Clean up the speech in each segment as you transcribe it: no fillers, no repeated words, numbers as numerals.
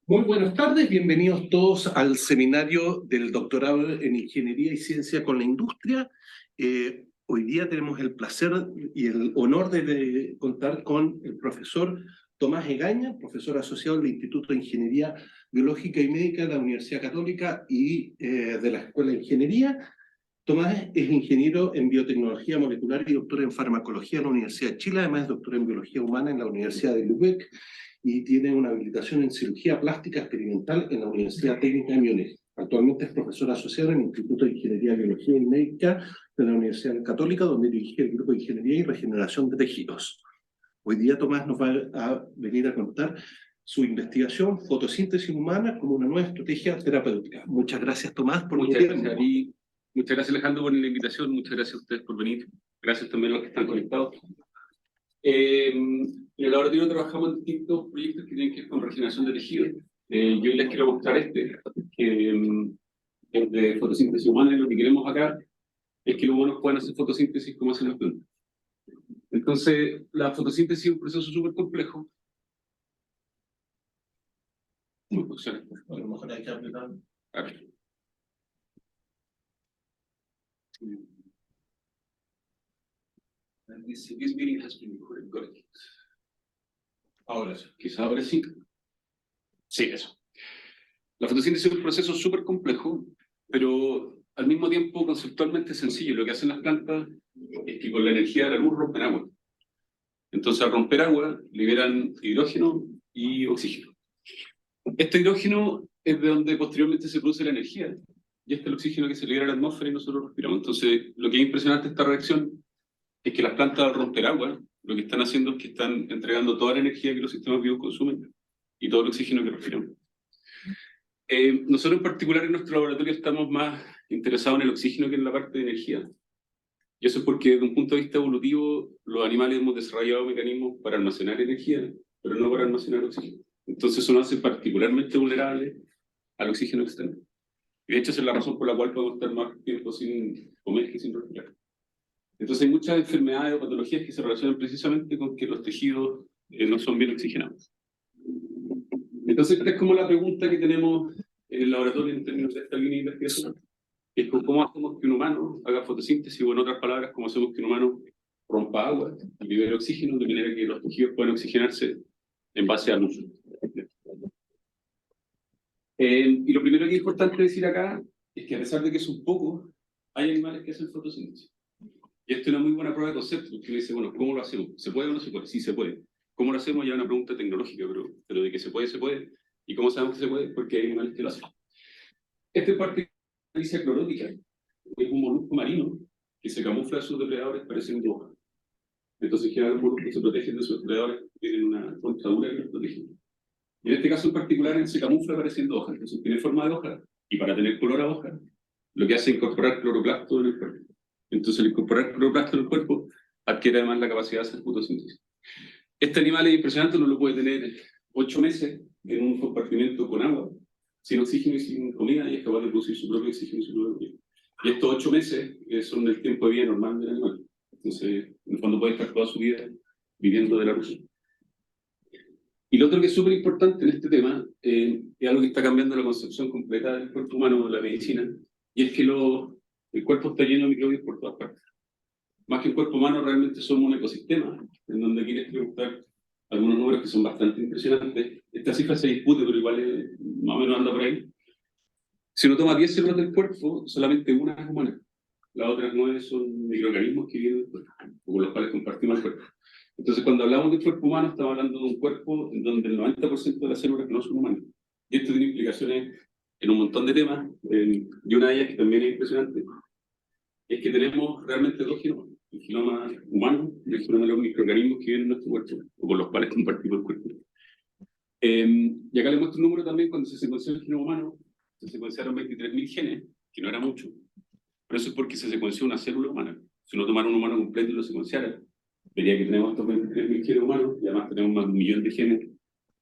Muy buenas tardes, bienvenidos todos al seminario del doctorado en Ingeniería y Ciencia con la Industria. Hoy día tenemos el placer y el honor de contar con el profesor Tomás Egaña, profesor asociado del Instituto de Ingeniería Biológica y Médica de la Universidad Católica y de la Escuela de Ingeniería. Tomás es ingeniero en biotecnología molecular y doctor en farmacología en la Universidad de Chile, además es doctor en biología humana en la Universidad de Lübeck y tiene una habilitación en cirugía plástica experimental en la Universidad Técnica de Múnich. Actualmente es profesor asociado en el Instituto de Ingeniería Biología y Médica de la Universidad Católica, donde dirige el Grupo de Ingeniería y Regeneración de Tejidos. Hoy día Tomás nos va a venir a contar su investigación, fotosíntesis humana como una nueva estrategia terapéutica. Muchas gracias, Tomás, por Muchas gracias, Ari. Muchas gracias, Alejandro, por la invitación. Muchas gracias a ustedes por venir. Gracias también a los que están conectados. En el laboratorio trabajamos en distintos proyectos que tienen que ver con regeneración de tejidos. Yo les quiero mostrar que es de fotosíntesis humana, y lo que queremos acá es que los humanos puedan hacer fotosíntesis como hacen las plantas. Entonces, la fotosíntesis es un proceso súper complejo. A lo mejor hay que aplicar. A ver. This meeting has been recorded. Got it. Ahora sí. Quizá ahora sí. Sí, eso. La fotosíntesis es un proceso súper complejo, pero al mismo tiempo conceptualmente sencillo. Lo que hacen las plantas es que con la energía de la luz rompen agua. Entonces, al romper agua, liberan hidrógeno y oxígeno. Este hidrógeno es de donde posteriormente se produce la energía, y este es el oxígeno que se libera a la atmósfera y nosotros respiramos. Entonces, lo que es impresionante de esta reacción es que las plantas, al romper agua, lo que están haciendo es que están entregando toda la energía que los sistemas vivos consumen y todo el oxígeno que respiramos. Nosotros en particular en nuestro laboratorio estamos más interesados en el oxígeno que en la parte de energía. Y eso es porque desde un punto de vista evolutivo, los animales hemos desarrollado mecanismos para almacenar energía, pero no para almacenar oxígeno. Entonces eso nos hace particularmente vulnerables al oxígeno externo. Y de hecho esa es la razón por la cual podemos estar más tiempo sin comer que sin respirar. Entonces hay muchas enfermedades o patologías que se relacionan precisamente con que los tejidos no son bien oxigenados. Entonces esta es como la pregunta que tenemos en el laboratorio en términos de esta línea de investigación, que es cómo hacemos que un humano haga fotosíntesis, o en otras palabras, cómo hacemos que un humano rompa agua y libere oxígeno, de manera que los tejidos puedan oxigenarse en base al uso. Y lo primero que es importante decir acá es que a pesar de que son pocos, hay animales que hacen fotosíntesis. Y esto es una muy buena prueba de concepto, porque uno dice, bueno, ¿cómo lo hacemos? ¿Se puede o no se puede? Sí, se puede. ¿Cómo lo hacemos? Ya es una pregunta tecnológica, pero de que se puede, se puede. ¿Y cómo sabemos que se puede? Porque hay animales que lo hacen. Este es parte de la Alicia clorótica, es un molusco marino que se camufla a sus depredadores pareciendo hoja. Entonces, generalmente los moluscos se protegen de sus depredadores, tienen una contradura que los protege. Y en este caso en particular, él se camufla pareciendo hoja, entonces tiene forma de hoja, y para tener color a hoja, lo que hace es incorporar cloroplasto en el cuerpo. Entonces, al incorporar cloroplasto en el cuerpo, adquiere además la capacidad de hacer fotosíntesis. Este animal es impresionante, uno lo puede tener 8 meses en un compartimento con agua, sin oxígeno y sin comida, y es capaz de producir su propio oxígeno y su propio comida. Y estos 8 meses son el tiempo de vida normal del animal. Entonces, en el fondo puede estar toda su vida viviendo de la luz. Y lo otro que es súper importante en este tema, es algo que está cambiando la concepción completa del cuerpo humano de la medicina, y es que el cuerpo está lleno de microbios por todas partes. Más que un cuerpo humano, realmente somos un ecosistema, en donde aquí les quiero mostrar algunos números que son bastante impresionantes. Esta cifra se discute, pero igual más o menos anda por ahí. Si uno toma 10 células del cuerpo, solamente una es humana. Las otras 9 son microorganismos que viven del cuerpo, con los cuales compartimos el cuerpo. Entonces, cuando hablamos de cuerpo humano, estamos hablando de un cuerpo en donde el 90% de las células no son humanas. Y esto tiene implicaciones en un montón de temas, y una de ellas que también es impresionante, es que tenemos realmente 2 genomas. El genoma humano y el genoma de los microorganismos que viven en nuestro cuerpo, o con los cuales compartimos el cuerpo. Y acá les muestro un número también. Cuando se secuenció el genoma humano, se secuenciaron 23.000 genes, que no era mucho, pero eso es porque se secuenció una célula humana. Si uno tomara un humano completo y lo secuenciara, vería que tenemos estos 23.000 genes humanos, y además tenemos más de 1 millón de genes,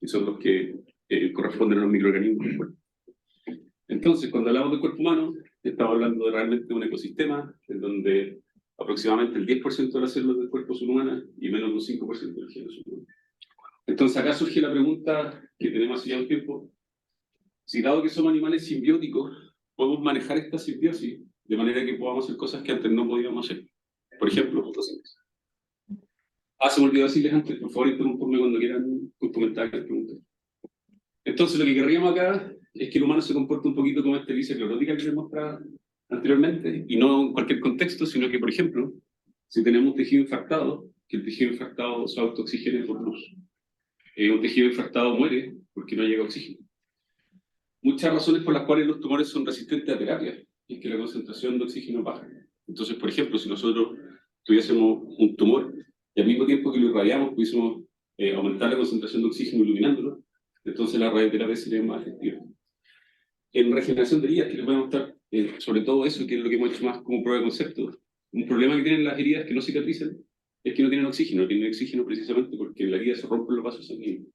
que son los que corresponden a los microorganismos del cuerpo. Entonces, cuando hablamos del cuerpo humano, estamos hablando de realmente un ecosistema en donde aproximadamente el 10% de las células del cuerpo son humanas y menos de un 5% del genoma son humanas. Entonces, acá surge la pregunta que tenemos hace ya un tiempo, Si dado que somos animales simbióticos, podemos manejar esta simbiosis de manera que podamos hacer cosas que antes no podíamos hacer. Por ejemplo, fotosíntesis. Se me olvidó decirles antes, por favor, interrumpanme cuando quieran comentar, preguntar. Entonces, lo que querríamos acá es que el humano se comporte un poquito como esta hélice clorótica que les mostraba anteriormente, y no en cualquier contexto, sino que, por ejemplo, si tenemos un tejido infartado, que el tejido infartado se autooxigene por luz. Un tejido infartado muere porque no llega oxígeno. Muchas razones por las cuales los tumores son resistentes a terapia es que la concentración de oxígeno baja. Entonces, por ejemplo, si nosotros tuviésemos un tumor y al mismo tiempo que lo irradiamos pudiésemos aumentar la concentración de oxígeno iluminándolo, entonces la radioterapia sería más efectiva. En regeneración de heridas, que les voy a mostrar sobre todo eso, que es lo que hemos hecho más como prueba de concepto, un problema que tienen las heridas que no cicatrizan es que no tienen oxígeno precisamente porque la herida se rompe los vasos sanguíneos.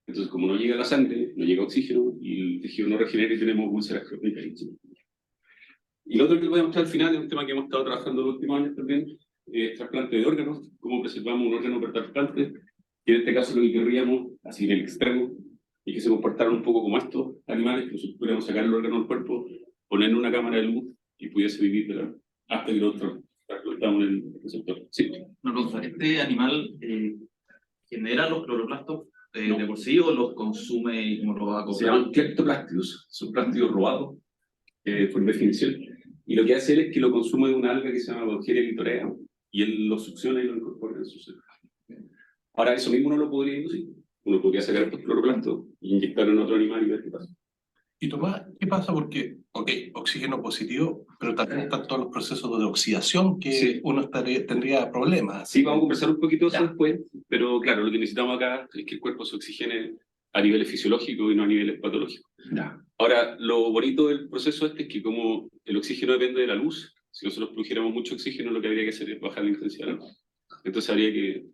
Entonces, como no llega la sangre, no llega oxígeno y el tejido no regenera y tenemos úlceras crónicas. Y lo otro que les voy a mostrar al final es un tema que hemos estado trabajando en los últimos años también, trasplante de órganos, cómo preservamos un órgano para trasplante, y en este caso lo que querríamos, así en el extremo, y que se comportaran un poco como estos animales, que nosotros pudiéramos sacar el órgano del cuerpo, ponerle una cámara de luz y pudiese vivir de la, hasta que nosotros trasplantamos en el receptor. Sí. No, este animal genera los cloroplastos No. de por sí o los consume y como los va a Se comprar. llaman cleptoplástidos, son plásticos robados por definición, y lo que hace él es que lo consume de una alga que se llama Bacteria litorea, y él lo succiona y lo incorpora en su ser. Ahora, eso mismo no lo podría inducir. Uno podría sacar estos cloroplastos y inyectarlo en otro animal y ver qué pasa. Y Tomás, ¿qué pasa? Porque, ok, oxígeno positivo, pero también están todos los procesos de oxidación que Sí. uno tendría problemas. Sí, vamos a conversar un poquito de eso Ya. después, pero claro, lo que necesitamos acá es que el cuerpo se oxigene a niveles fisiológicos y no a niveles patológicos. Ya. Ahora, lo bonito del proceso este es que como el oxígeno depende de la luz, si nosotros produjéramos mucho oxígeno, lo que habría que hacer es bajar la intensidad de la luz. Entonces habría que...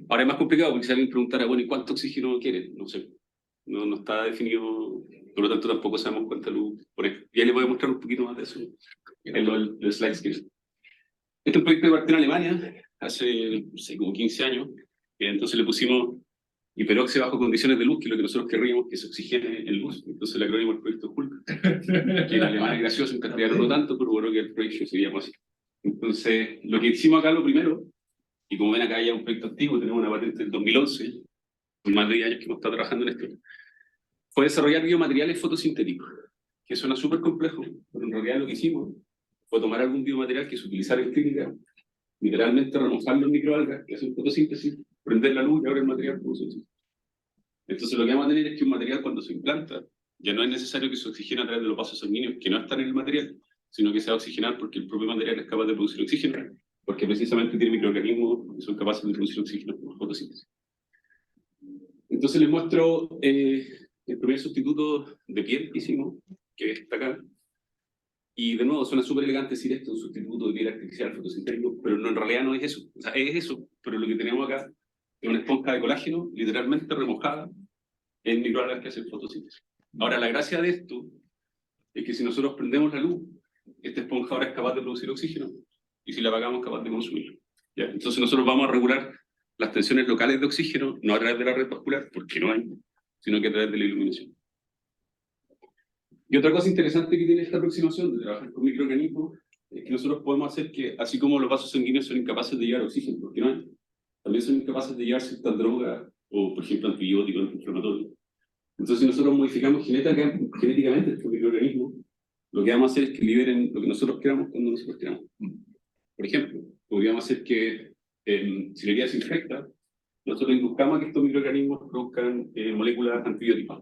Ahora es más complicado porque si alguien preguntara, bueno, ¿y cuánto oxígeno quiere? No sé. No está definido, por lo tanto tampoco sabemos cuánta luz pone. Ya les voy a mostrar un poquito más de eso en los slides que... Este es un proyecto que partió en Alemania hace, no sé, como 15 años, que entonces le pusimos hiperóxido bajo condiciones de luz, que es lo que nosotros querríamos que se oxigene en luz. Entonces el acrónimo del proyecto Hulk, que en alemán es gracioso, en castellano no tanto, pero bueno que el proyecto se llama así. Entonces, lo que hicimos acá, lo primero, y como ven acá ya un proyecto activo, tenemos una patente del 2011, por más de 10 años que hemos estado trabajando en esto, fue desarrollar biomateriales fotosintéticos, que suena súper complejo, pero en realidad lo que hicimos fue tomar algún biomaterial que se utilizara en clínica, literalmente remojarlo en microalgas que hacen fotosíntesis, prender la luz y ahora el material produce oxígeno. Entonces lo que vamos a tener es que un material cuando se implanta, ya no es necesario que se oxigene a través de los vasos sanguíneos, que no están en el material, sino que se va a oxigenar porque el propio material es capaz de producir oxígeno, porque precisamente tiene microorganismos que son capaces de producir oxígeno por fotosíntesis. Entonces les muestro el primer sustituto de piel que hicimos, que está acá. Y de nuevo, suena súper elegante decir esto, un sustituto de piel artificial fotosintético, pero no, en realidad no es eso. O sea, es eso, pero lo que tenemos acá es una esponja de colágeno literalmente remojada en microalgas que hacen fotosíntesis. Ahora, la gracia de esto es que si nosotros prendemos la luz, esta esponja ahora es capaz de producir oxígeno, y si la apagamos es capaz de consumirlo. ¿Ya? Entonces nosotros vamos a regular las tensiones locales de oxígeno, no a través de la red vascular, porque no hay, sino que a través de la iluminación. Y otra cosa interesante que tiene esta aproximación de trabajar con microorganismos es que nosotros podemos hacer que, así como los vasos sanguíneos son incapaces de llevar oxígeno, porque no hay, también son incapaces de llevar ciertas drogas, o por ejemplo antibióticos, antiinflamatorios. Entonces, si nosotros modificamos genéticamente estos microorganismos, lo que vamos a hacer es que liberen lo que nosotros queramos cuando nosotros queramos. Por ejemplo, podríamos hacer que si la herida se infecta, nosotros induzcamos a que estos microorganismos produzcan moléculas antibióticas.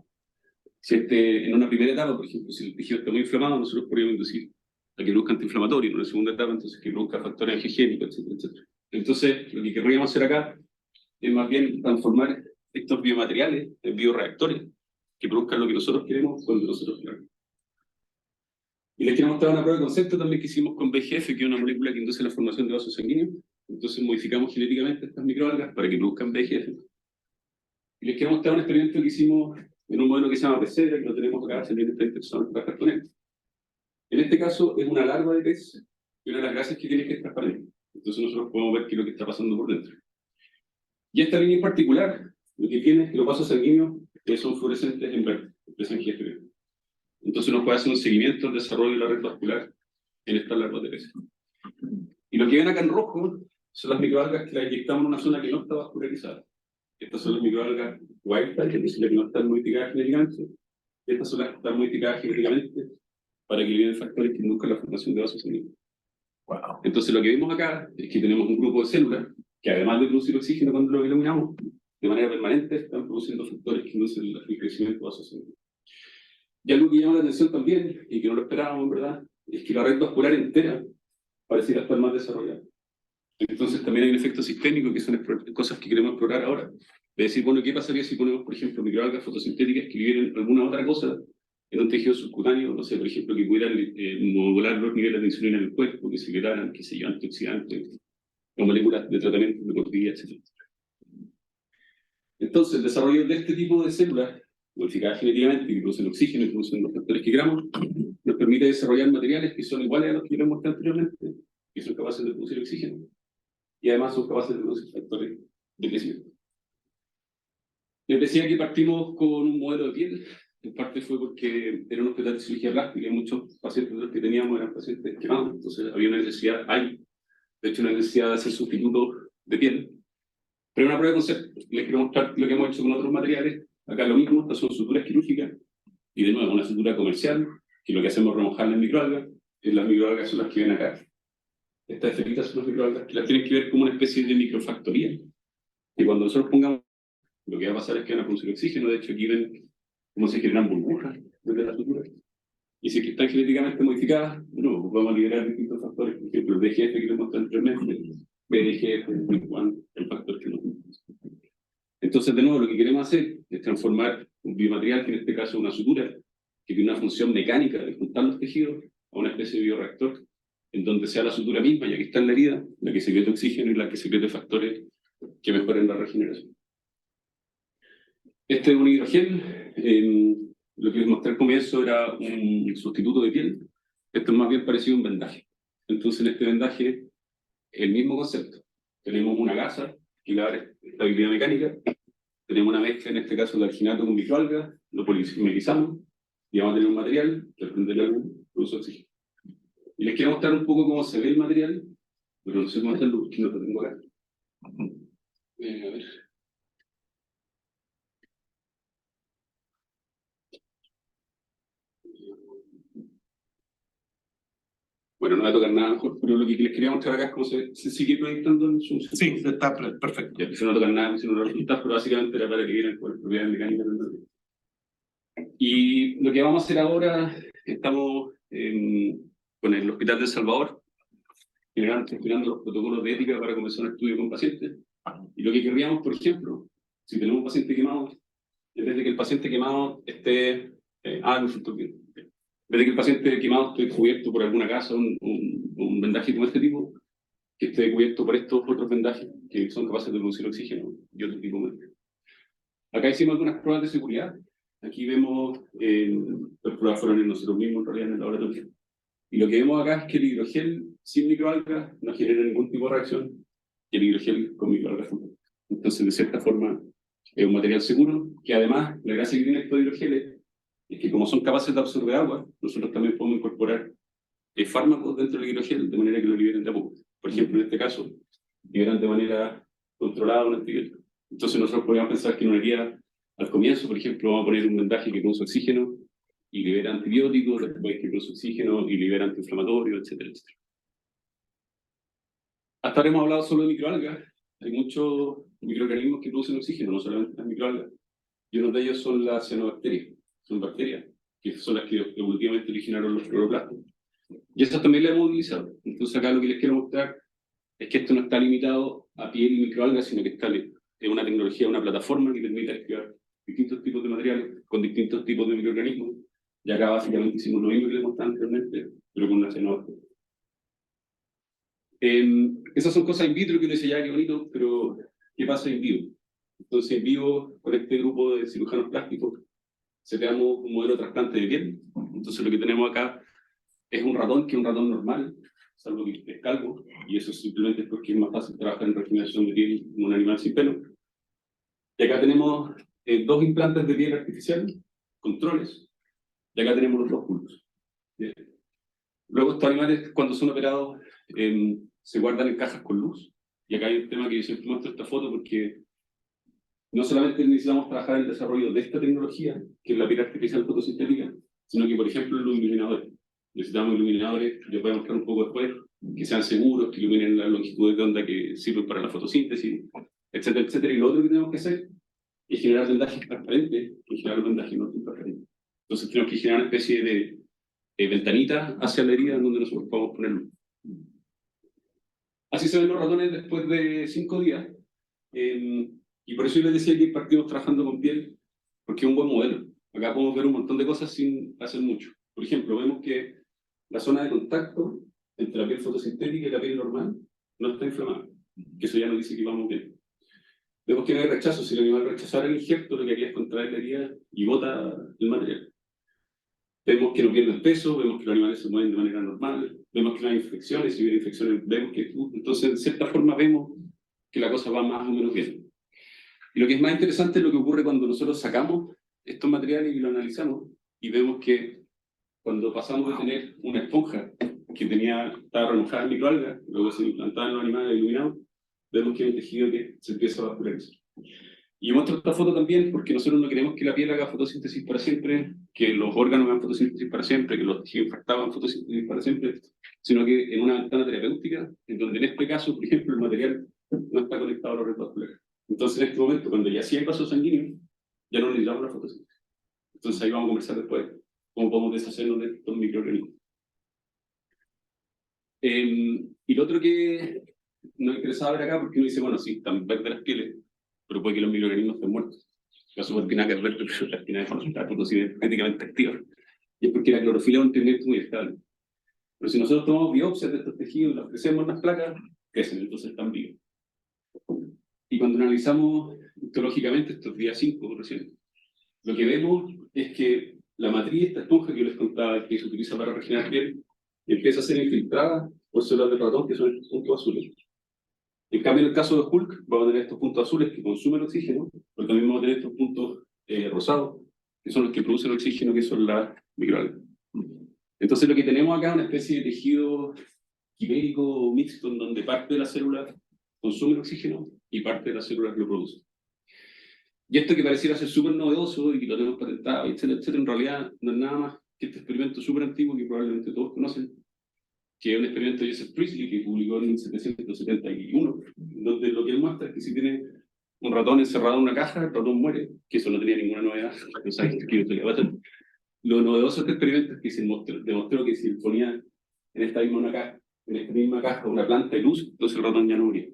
Si en una primera etapa, por ejemplo, si el tejido está muy inflamado, nosotros podríamos inducir a que produzca antiinflamatorio, en una segunda etapa, entonces que produzca factores angiogénicos, etcétera, etcétera. Entonces, lo que querríamos hacer acá es más bien transformar estos biomateriales en bioreactores que produzcan lo que nosotros queremos cuando nosotros queramos. Y les quiero mostrar una prueba de concepto también que hicimos con VEGF, que es una molécula que induce la formación de vasos sanguíneos. Entonces modificamos genéticamente estas microalgas para que produzcan VEGF. Y les quiero mostrar un experimento que hicimos en un modelo que se llama Pecedra, que lo tenemos acá, se viene esta impresión para cartonera. En este caso es una larva de pez, y una de las gracias que tiene es que es transparente. Entonces nosotros podemos ver qué es lo que está pasando por dentro. Y esta línea en particular, lo que tiene es que los vasos sanguíneos son fluorescentes en verde, expresan GFB. Entonces nos puede hacer un seguimiento del desarrollo de la red vascular en estas larvas de peces. Y lo que ven acá en rojo son las microalgas que las inyectamos en una zona que no está vascularizada. Estas son las microalgas wild type, que son las que no están modificadas genéticamente. Estas son las que están modificadas genéticamente para que liberen factores que induzcan la formación de vasos sanguíneos. Wow. Entonces lo que vimos acá es que tenemos un grupo de células que, además de producir oxígeno cuando lo eliminamos, de manera permanente están produciendo factores que inducen el crecimiento de vasos sanguíneos. Y algo que llama la atención también, y que no lo esperábamos en verdad, es que la red vascular entera pareciera estar más desarrollada. Entonces también hay un efecto sistémico, que son cosas que queremos explorar ahora. De decir, bueno, ¿qué pasaría si ponemos, por ejemplo, microalgas fotosintéticas que liberen alguna otra cosa en un tejido subcutáneo? No sé, por ejemplo, que pudieran modular los niveles de insulina en el cuerpo, que se liberaran, qué sé yo, antioxidantes, o moléculas de tratamiento de cortilla, etc. Entonces, el desarrollo de este tipo de células, modificadas genéticamente, que producen oxígeno y producen los factores que queramos, nos permite desarrollar materiales que son iguales a los que les mostré anteriormente, que son capaces de producir oxígeno, y además son capaces de producir factores de crecimiento. Les decía que partimos con un modelo de piel. En parte fue porque era un hospital de cirugía plástica y muchos pacientes de los que teníamos eran pacientes quemados, entonces había una necesidad, de hecho una necesidad de hacer sustitutos de piel. Pero una prueba de concepto. Les quiero mostrar lo que hemos hecho con otros materiales. Acá lo mismo, estas son suturas quirúrgicas, y de nuevo una sutura comercial, que lo que hacemos es remojarla en microalgas, y las microalgas son las que ven acá. Estas esferitas son las microalgas que las tienen que ver como una especie de microfactoría. Y cuando nosotros pongamos, lo que va a pasar es que van a producir oxígeno. De hecho, aquí ven cómo se generan burbujas desde la sutura. Y si es que están genéticamente modificadas, bueno, pues vamos a liberar distintos factores. Por ejemplo, el DGF que les mostré anteriormente, BDGF, el factor que nos gusta. Entonces, de nuevo, lo que queremos hacer es transformar un biomaterial, que en este caso es una sutura, que tiene una función mecánica de juntar los tejidos, a una especie de bioreactor, en donde sea la sutura misma, ya que está en la herida, la que secreta oxígeno y la que secreta factores que mejoren la regeneración. Este es un hidrogel. Lo que les mostré al comienzo era un sustituto de piel. Esto es más bien parecido a un vendaje. Entonces, en este vendaje, el mismo concepto. Tenemos una gasa que le da estabilidad mecánica. Tenemos una mezcla, en este caso, de alginato con microalgas. Lo polimerizamos y vamos a tener un material que prende la luz, produce oxígeno. Y les quiero mostrar un poco cómo se ve el material, pero no sé cómo está el luz, que no lo tengo acá. A ver. Bueno, no va a tocar nada mejor, pero lo que les quería mostrar acá es cómo se sigue proyectando en su... Sí, está perfecto. Ya, si no tocan nada, si no lo resulta, pero básicamente era para que vieran cuáles propiedades mecánicas del material. Y lo que vamos a hacer ahora, estamos con el Hospital de El Salvador, gestionando los protocolos de ética para comenzar un estudio con pacientes. Y lo que querríamos, por ejemplo, si tenemos un paciente quemado, en vez de que el paciente quemado esté... no resultó bien. En vez de que el paciente quemado esté cubierto por alguna gasa, un vendaje como este tipo, que esté cubierto por estos otros vendajes que son capaces de producir oxígeno y otro tipo de vendajes. Acá hicimos algunas pruebas de seguridad. Aquí vemos, las pruebas fueron en nosotros mismos, en realidad, en el laboratorio. Y lo que vemos acá es que el hidrogel sin microalgas no genera ningún tipo de reacción, y el hidrogel con microalgas tampoco. Entonces, de cierta forma, es un material seguro, que además, la gracia que tiene estos hidrogeles es que como son capaces de absorber agua, nosotros también podemos incorporar fármacos dentro del hidrogel de manera que lo liberen de a poco. Por ejemplo, en este caso, liberan de manera controlada un antibiótico. Entonces nosotros podríamos pensar que en una herida, al comienzo, por ejemplo, vamos a poner un vendaje que produce oxígeno y libera antibióticos, después que produce oxígeno y libera antiinflamatorios, etcétera, etcétera. Hasta ahora hemos hablado solo de microalgas. Hay muchos microorganismos que producen oxígeno, no solamente las microalgas. Y uno de ellos son las cianobacterias. Son bacterias, que son las que evolutivamente originaron los cloroplastos. Y esas también las hemos utilizado. Entonces acá lo que les quiero mostrar es que esto no está limitado a piel y microalgas, sino que está en una tecnología, una plataforma que permite crear distintos tipos de materiales con distintos tipos de microorganismos. Y acá básicamente hicimos lo mismo que les mostré anteriormente, pero con una cianobacteria. Esas son cosas in vitro que uno dice, ya, qué bonito, pero ¿qué pasa en vivo? Entonces, en vivo, con este grupo de cirujanos plásticos, seteamos un modelo trasplante de piel. Entonces, lo que tenemos acá es un ratón, que es un ratón normal, salvo que es calvo, y eso simplemente es porque es más fácil trabajar en regeneración de piel en un animal sin pelo. Y acá tenemos 2 implantes de piel artificial, controles, Y acá tenemos los dos puntos. Bien. Luego estos animales, cuando son operados, se guardan en cajas con luz. Y acá hay un tema que yo siempre muestro esta foto porque no solamente necesitamos trabajar en el desarrollo de esta tecnología, que es la piel artificial fotosintética, sino que, por ejemplo, los iluminadores. Necesitamos iluminadores, yo voy a mostrar un poco después, que sean seguros, que iluminen las longitudes de onda que sirven para la fotosíntesis, etcétera, etcétera. Y lo otro que tenemos que hacer es generar vendajes transparentes y generar vendajes no transparentes. Entonces tenemos que generar una especie de ventanita hacia la herida en donde nosotros podamos ponerlo. Así se ven los ratones después de 5 días. Y por eso yo les decía que partimos trabajando con piel, porque es un buen modelo. Acá podemos ver un montón de cosas sin hacer mucho. Por ejemplo, vemos que la zona de contacto entre la piel fotosintética y la piel normal no está inflamada, que eso ya nos dice que vamos bien. Vemos que no hay rechazo. Si el animal rechazara el injerto, lo que haría es contraer la herida y bota el material. Vemos que no pierden peso, vemos que los animales se mueven de manera normal, vemos que no hay infecciones, si hubiera infecciones, vemos que... Entonces, de cierta forma, vemos que la cosa va más o menos bien. Y lo que es más interesante es lo que ocurre cuando nosotros sacamos estos materiales y los analizamos, y vemos que cuando pasamos de tener una esponja que estaba remojada en microalgas, luego se implantaba en los animales iluminados, vemos que hay un tejido que se empieza a vascularizar. Y yo muestro esta foto también porque nosotros no queremos que la piel haga fotosíntesis para siempre, que los órganos hagan fotosíntesis para siempre, que los tejidos infectados hagan fotosíntesis para siempre, sino que en una ventana terapéutica, en donde en este caso, por ejemplo, el material no está conectado a los redes vasculares. Entonces, en este momento, cuando ya sí hay vasos sanguíneos, ya no necesitamos la fotosíntesis. Entonces, ahí vamos a conversar después cómo podemos deshacernos de estos microorganismos. Y lo otro que nos interesaba ver acá, porque uno dice, bueno, sí, están verdes las pieles, pero puede que los microorganismos estén muertos. La superpinaca es verde, pero la espinaca está fotosintéticamente activa. Y es porque la clorofila es un pigmento muy estable. Pero si nosotros tomamos biopsias de estos tejidos, los crecemos en las placas, crecen, entonces están vivos. Y cuando analizamos histológicamente estos días 5 recién, lo que vemos es que la matriz, esta esponja que yo les contaba, que se utiliza para regenerar piel, empieza a ser infiltrada por células de ratón, que son estos puntos azules. En cambio, en el caso de Hulk, vamos a tener estos puntos azules que consumen oxígeno, pero también vamos a tener estos puntos rosados, que son los que producen oxígeno, que son las microalgas. Entonces, lo que tenemos acá es una especie de tejido quimérico mixto, en donde parte de las células consumen oxígeno y parte de las células lo producen. Y esto que pareciera ser súper novedoso y que lo tenemos patentado, etcétera, etcétera, en realidad no es nada más que este experimento súper antiguo que probablemente todos conocen, que es un experimento de Joseph Priestley que publicó en 1771, donde lo que él muestra es que si tiene un ratón encerrado en una caja, el ratón muere, que eso no tenía ninguna novedad, no sabes qué le va a hacer. Lo novedoso de este experimento es que se demostró que si él ponía en esta misma caja una planta de luz, entonces el ratón ya no moría.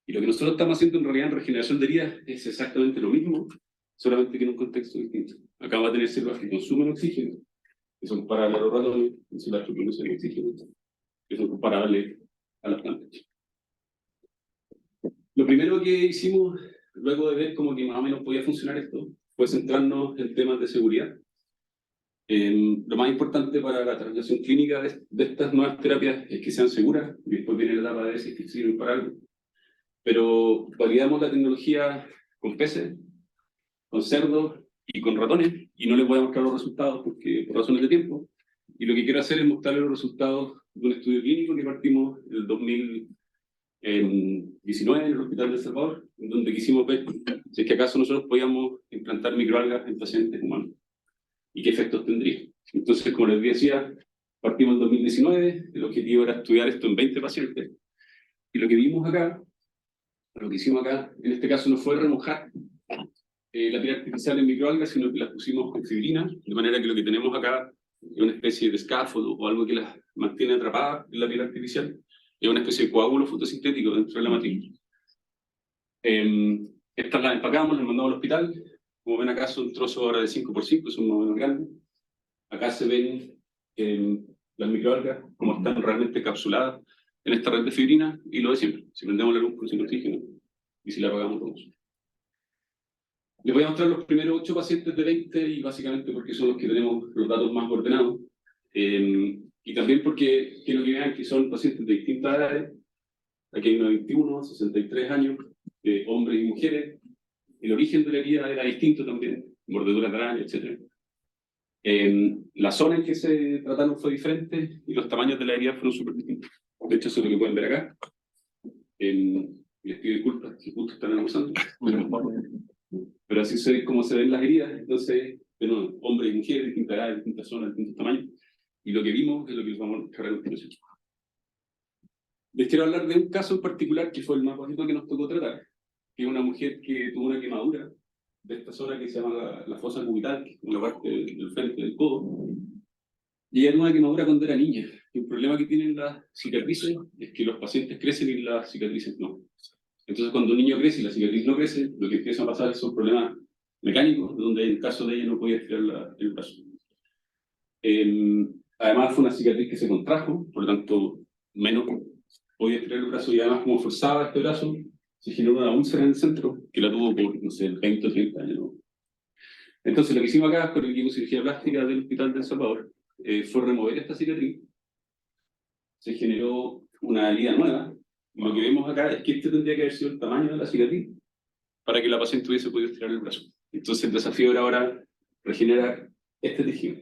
Y lo que nosotros estamos haciendo en realidad en regeneración de heridas es exactamente lo mismo, solamente que en un contexto distinto. Acá va a tener células que consumen oxígeno, que son comparables a los ratones, y células que producen oxígeno, que son comparables a las plantas. Lo primero que hicimos, luego de ver cómo que más o menos podía funcionar esto, fue centrarnos en temas de seguridad. Lo más importante para la translación clínica de estas nuevas terapias es que sean seguras, y después viene la etapa de ver si sirven para algo. Pero validamos la tecnología con peces, con cerdos y con ratones, y no les voy a mostrar los resultados porque, por razones de tiempo. Y lo que quiero hacer es mostrarles los resultados de un estudio clínico que partimos en el 2019 en el Hospital de El Salvador, en donde quisimos ver si es que acaso nosotros podíamos implantar microalgas en pacientes humanos y qué efectos tendría. Entonces, como les decía, partimos en 2019, el objetivo era estudiar esto en 20 pacientes, y lo que vimos acá, lo que hicimos acá, en este caso no fue remojar la piel artificial en microalgas, sino que las pusimos con fibrina, de manera que lo que tenemos acá es una especie de scaffold o algo que las mantiene atrapadas en la piel artificial, es una especie de coágulo fotosintético dentro de la matriz. Estas las empacamos, las mandamos al hospital. Como ven acá son trozos ahora de 5x5, son más o menos grandes. Acá se ven las microalgas, como están realmente encapsuladas en esta red de fibrina, y lo de siempre. Si prendemos la luz, produce oxígeno, y si la apagamos, lo uso. Les voy a mostrar los primeros 8 pacientes de 20, y básicamente porque son los que tenemos los datos más ordenados. Y también porque quiero que vean que son pacientes de distintas edades. Aquí hay uno de 21, 63 años, hombres y mujeres. El origen de la herida era distinto también, mordeduras de araña, etc. La zona en que se trataron fue diferente y los tamaños de la herida fueron súper distintos. De hecho, eso es lo que pueden ver acá. Les pido disculpas si justo están almorzando, pero así es como se ven las heridas. Entonces, bueno, hombres y mujeres, distintas edades, distintas zonas, distintos tamaños. Y lo que vimos es lo que les vamos a mostrar a continuación. Les quiero hablar de un caso en particular que fue el más bonito que nos tocó tratar, que es una mujer que tuvo una quemadura de esta zona que se llama la fosa cubital, que es la parte del frente del codo. Y ella tuvo una quemadura cuando era niña. Y el problema que tienen las cicatrices es que los pacientes crecen y las cicatrices no. Entonces, cuando un niño crece y la cicatriz no crece, lo que empieza a pasar son problemas mecánicos, donde en el caso de ella no podía estirar el brazo. Además, fue una cicatriz que se contrajo, por lo tanto, menos podía estirar el brazo, y además, como forzaba este brazo, se generó una úlcera en el centro, que la tuvo por, no sé, 20 o 30 años, ¿no? Entonces, lo que hicimos acá con el equipo de cirugía plástica del Hospital de El Salvador fue remover esta cicatriz. Se generó una herida nueva. Lo que vemos acá es que este tendría que haber sido el tamaño de la cicatriz para que la paciente hubiese podido estirar el brazo. Entonces, el desafío era ahora regenerar este tejido,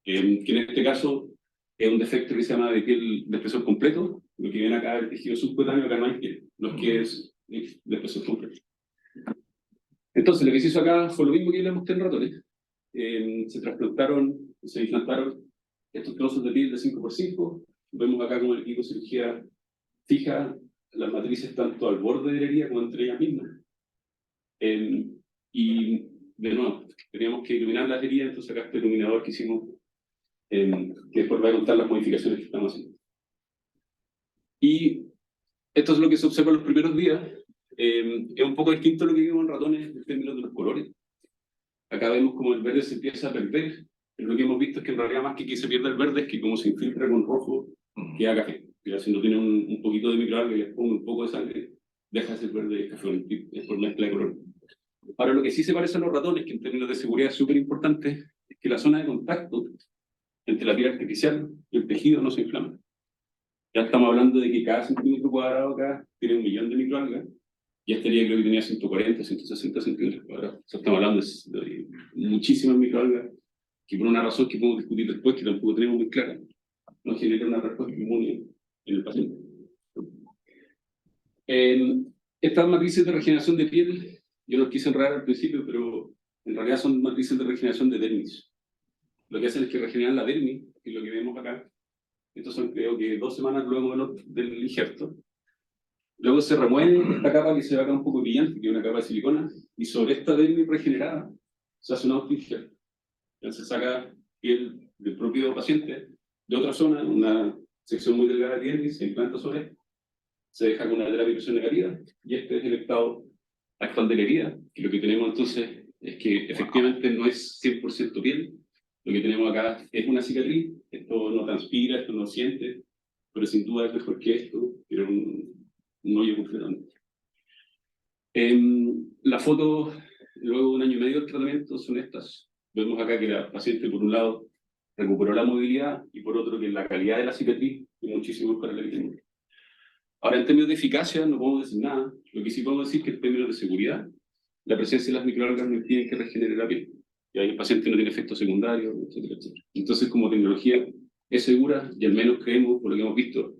que en este caso es un defecto que se llama de piel de espesor completo. Lo que ven acá es el tejido subcutáneo, acá no hay piel, lo que es de espesor completo. Entonces, lo que se hizo acá fue lo mismo que le mostré en ratones. Se trasplantaron, se implantaron estos trozos de piel de 5x5. Vemos acá como el equipo de cirugía fija las matrices tanto al borde de la herida como entre ellas mismas. Y de nuevo, teníamos que iluminar las heridas, entonces acá este iluminador que hicimos, que después va a contar las modificaciones que estamos haciendo. Y esto es lo que se observa en los primeros días. Es un poco distinto a lo que vimos en ratones en términos de los colores. Acá vemos como el verde se empieza a perder. Lo que hemos visto es que en realidad más que se pierda el verde es que como se infiltra con rojo, queda café. Pero si no tiene un poquito de microalga y le pongo un poco de sangre, deja de ser verde y café, es por mezcla de color. Ahora, lo que sí se parece a los ratones, que en términos de seguridad es súper importante, es que la zona de contacto entre la piel artificial y el tejido no se inflama. Ya estamos hablando de que cada centímetro cuadrado acá tiene 1 millón de microalgas, y esta herida creo que tenía 140, 160 centímetros cuadrados. O sea, estamos hablando de muchísimas microalgas, que por una razón que podemos discutir después, que tampoco tenemos muy clara, no genera una respuesta inmune en el paciente. Estas matrices de regeneración de piel, yo los quise enredar al principio, pero en realidad son matrices de regeneración de dermis. Lo que hacen es que regeneran la dermis, que es lo que vemos acá. Estos son, creo que 2 semanas luego del injerto. Luego se remueve esta capa que se ve acá un poco brillante, que es una capa de silicona, y sobre esta dermis regenerada se hace un autoinjerto. Entonces se saca piel del propio paciente de otra zona, una sección muy delgada de piel, y se implanta sobre él. Se deja con una terapia de presión negativa, y este es el estado actual de la herida, que lo que tenemos entonces es que efectivamente no es 100% piel. Lo que tenemos acá es una cicatriz. Esto no transpira, esto no siente, pero sin duda es mejor que esto, pero un hoyo completamente. La foto, luego de 1 año y medio del tratamiento, son estas. Vemos acá que la paciente, por un lado, recuperó la movilidad, y por otro, que la calidad de la cicatriz es muchísimo mejor a la que tenemos. Ahora, en términos de eficacia, no podemos decir nada. Lo que sí podemos decir es que en términos de seguridad, la presencia de las microalgas no impide que regenere la piel. Y ahí el paciente no tiene efectos secundarios, etcétera, etcétera. Entonces, como tecnología es segura, y al menos creemos, por lo que hemos visto,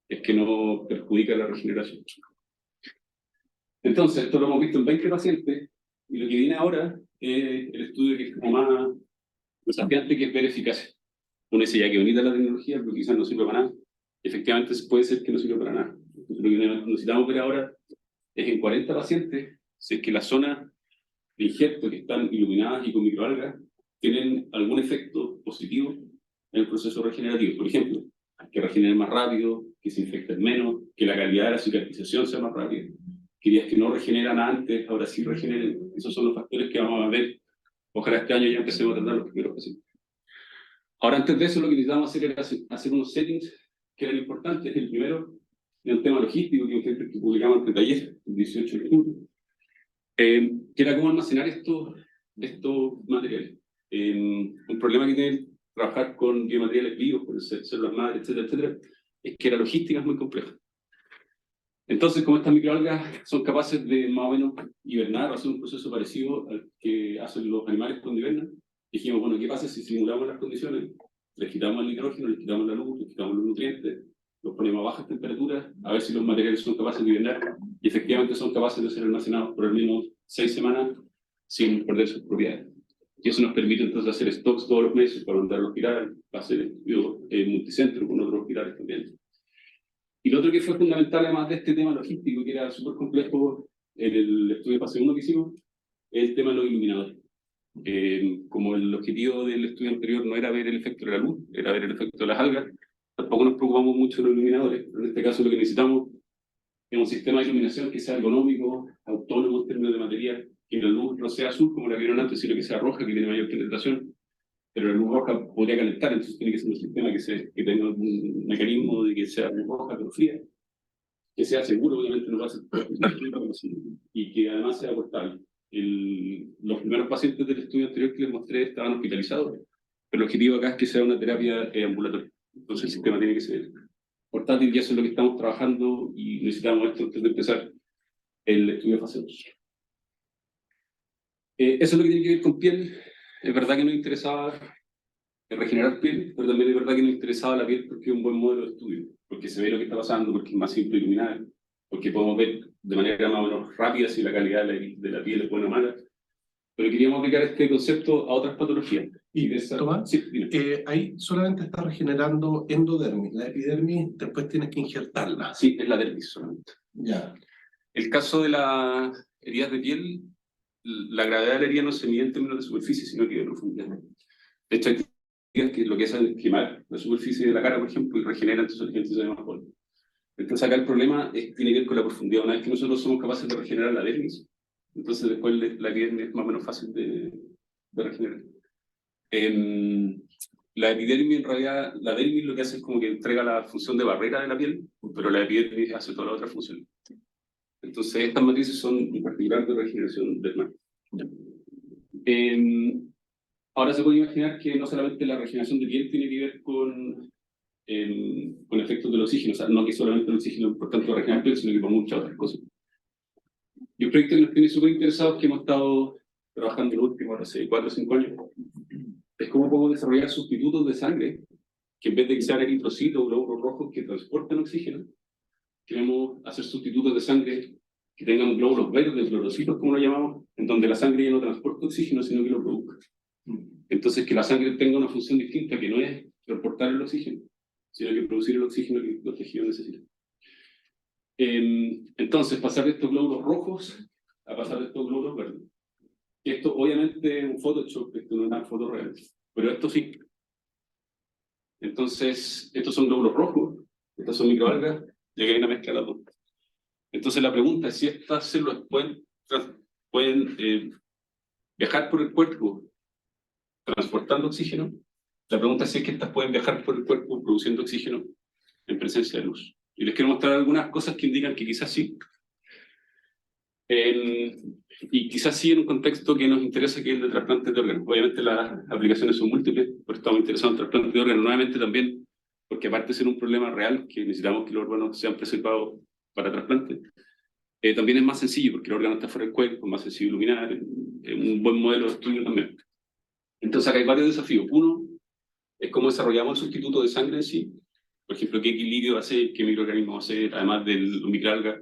es que no perjudica la regeneración. Entonces, esto lo hemos visto en 20 pacientes, y lo que viene ahora es el estudio que es como más desafiante, que es ver eficacia. Uno dice, ya que bonita la tecnología, pero quizás no sirve para nada. Efectivamente, puede ser que no sirva para nada. Entonces, lo que necesitamos ver ahora es en 40 pacientes, si es que la zona de injerto que están iluminadas y con microalgas tienen algún efecto positivo en el proceso regenerativo. Por ejemplo, que regeneren más rápido, que se infecten menos, que la calidad de la cicatrización sea más rápida, que días que no regeneran antes, ahora sí regeneren. Esos son los factores que vamos a ver. Ojalá este año ya empecemos a tratar los primeros pacientes. Ahora, antes de eso, lo que necesitábamos hacer era hacer unos settings que eran importantes. El primero era un tema logístico, que publicamos en taller, el 18 de julio, que era cómo almacenar estos materiales. Un problema que tiene trabajar con biomateriales vivos, con células madres, etcétera, etcétera, es que la logística es muy compleja. Entonces, como estas microalgas son capaces de más o menos hibernar o hacer un proceso parecido al que hacen los animales cuando hibernan, Dijimos, bueno, ¿qué pasa si simulamos las condiciones? Les quitamos el nitrógeno, les quitamos la luz, les quitamos los nutrientes, los ponemos a bajas temperaturas, a ver si los materiales son capaces de hibernar, y efectivamente son capaces de ser almacenados por al menos 6 semanas sin perder sus propiedades. Y eso nos permite entonces hacer stocks todos los meses para mandar los hospitales, hacer estudios multicentro con otros hospitales también. Y lo otro que fue fundamental, además de este tema logístico, que era súper complejo en el estudio de fase 1 que hicimos, es el tema de los iluminadores. Como el objetivo del estudio anterior no era ver el efecto de la luz, era ver el efecto de las algas, tampoco nos preocupamos mucho de los iluminadores, pero en este caso lo que necesitamos es un sistema de iluminación que sea ergonómico, autónomo en términos de material, que la luz no sea azul como la vieron antes, sino que sea roja, que tiene mayor penetración, pero la luz roja podría calentar, entonces tiene que ser un sistema que tenga un mecanismo de que sea luz roja pero fría, que sea seguro, obviamente no va a ser y que además sea portable. Los primeros pacientes del estudio anterior que les mostré estaban hospitalizados, pero el objetivo acá es que sea una terapia ambulatoria. Entonces el sistema tiene que ser portátil y eso es lo que estamos trabajando y necesitamos esto antes de empezar el estudio de fase 2. Eso es lo que tiene que ver con piel. Es verdad que nos interesaba regenerar piel, pero también es verdad que nos interesaba la piel porque es un buen modelo de estudio, porque se ve lo que está pasando, porque es más simple iluminar, porque podemos ver de manera más o menos rápida si la calidad de la piel es buena o mala. Pero queríamos aplicar este concepto a otras patologías. Y Tomás, sí, ahí solamente está regenerando endodermis. La epidermis después tienes que injertarla. Sí, es la dermis solamente. Ya. El caso de las heridas de piel, la gravedad de la herida no se mide en términos de superficie, sino que de profundidad. De hecho, hay heridas que lo que hacen es quemar la superficie de la cara, por ejemplo, y regeneran, entonces la gente se ve más polvo. Entonces acá el problema tiene que ver con la profundidad. Una vez que nosotros somos capaces de regenerar la dermis, entonces después la epidermis es más o menos fácil de regenerar. La epidermis, en realidad, la dermis lo que hace es como que entrega la función de barrera de la piel, pero la epidermis hace toda la otra función. Entonces estas matrices son en particular de regeneración dermal. Ahora se puede imaginar que no solamente la regeneración de piel tiene que ver con efectos del oxígeno, o sea, no que solamente el oxígeno es importante para regenerar piel, sino que por muchas otras cosas. Y un proyecto que nos tiene súper interesados, que hemos estado trabajando en los últimos, hace 4 o 5 años, es cómo podemos desarrollar sustitutos de sangre, que en vez de que sean eritrocitos o glóbulos rojos que transporten oxígeno, queremos hacer sustitutos de sangre que tengan glóbulos verdes, glorocitos, como lo llamamos, en donde la sangre ya no transporta oxígeno, sino que lo produzca. Entonces, que la sangre tenga una función distinta, que no es transportar el oxígeno, sino que producir el oxígeno que los tejidos necesitan. Entonces, pasar de estos glóbulos rojos a pasar de estos glóbulos verdes. Esto obviamente es un Photoshop, esto no es una foto real, pero esto sí. Entonces, estos son glóbulos rojos, estas son microalgas, y aquí hay una mezcla de las dos. Entonces la pregunta es si estas células pueden viajar por el cuerpo transportando oxígeno. La pregunta es si es que estas pueden viajar por el cuerpo produciendo oxígeno en presencia de luz. Y les quiero mostrar algunas cosas que indican que quizás sí. Y quizás sí en un contexto que nos interesa, que es el de trasplantes de órganos. Obviamente las aplicaciones son múltiples, pero estamos interesados en trasplantes de órganos nuevamente también, porque aparte de ser un problema real, que necesitamos que los órganos sean preservados para trasplante, también es más sencillo, porque el órgano está fuera del cuerpo, es más sencillo iluminar, es un buen modelo de estudio también. Entonces acá hay varios desafíos. Uno es cómo desarrollamos el sustituto de sangre en sí. Por ejemplo, qué equilibrio va a ser, qué microorganismo va a ser, además del microalga,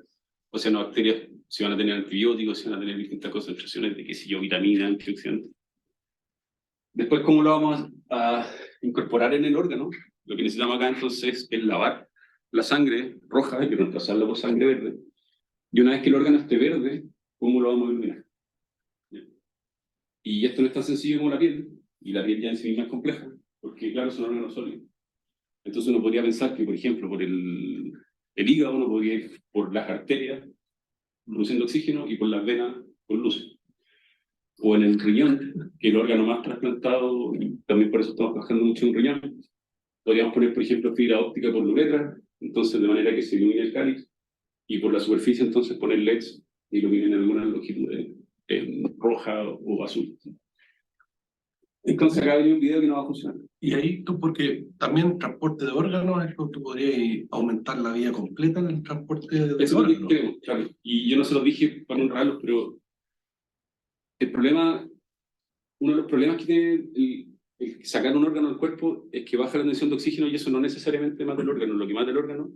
oceanobacterias, si van a tener antibióticos, si van a tener distintas concentraciones de, qué sé yo, vitaminas, antioxidantes. Después, ¿cómo lo vamos a incorporar en el órgano? Lo que necesitamos acá entonces es lavar la sangre roja, hay que reemplazarla por sangre verde. Y una vez que el órgano esté verde, ¿cómo lo vamos a iluminar? Y esto no es tan sencillo como la piel, y la piel ya en sí misma es compleja, porque claro, son órganos sólidos. Entonces uno podría pensar que, por ejemplo, por el hígado uno podría ir por las arterias produciendo oxígeno y por las venas con luz. O en el riñón, que es el órgano más trasplantado, y también por eso estamos trabajando mucho en riñón, podríamos poner, por ejemplo, fibra óptica por la uretra, entonces de manera que se ilumine el cáliz, y por la superficie entonces poner LEDs y iluminen algunas longitudes roja o azul. Entonces acá hay un video que no va a funcionar. Y ahí tú, porque también transporte de órganos, es que tú podrías aumentar la vida completa en el transporte de órganos. Eso es lo que queremos, claro. Y yo no se los dije para honrarlos, pero el problema uno de los problemas que tiene el sacar un órgano del cuerpo es que baja la tensión de oxígeno y eso no necesariamente mata el órgano. Lo que mata el órgano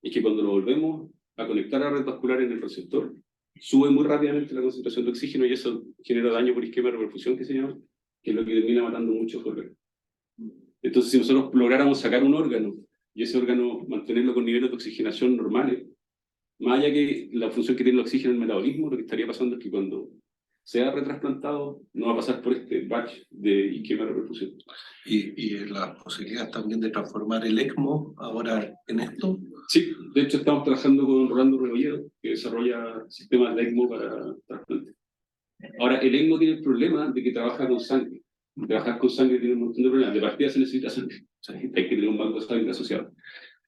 es que cuando lo volvemos a conectar a la red vascular en el receptor, sube muy rápidamente la concentración de oxígeno y eso genera daño por isquemia de reperfusión, que se llama, que es lo que termina matando muchos órganos. Entonces, si nosotros lográramos sacar un órgano y ese órgano mantenerlo con niveles de oxigenación normales, más allá que la función que tiene el oxígeno en el metabolismo, lo que estaría pasando es que cuando sea retrasplantado, no va a pasar por este batch de isquemia de reperfusión. Y la posibilidad también de transformar el ECMO ahora en esto. Sí, de hecho estamos trabajando con Rolando Rebollero, que desarrolla sistemas de ECMO para trasplantes. Ahora, el ECMO tiene el problema de que trabaja con sangre. Trabajar con sangre tiene un montón de problemas. De partida se necesita sangre. O sea, hay que tener un banco de sangre asociado.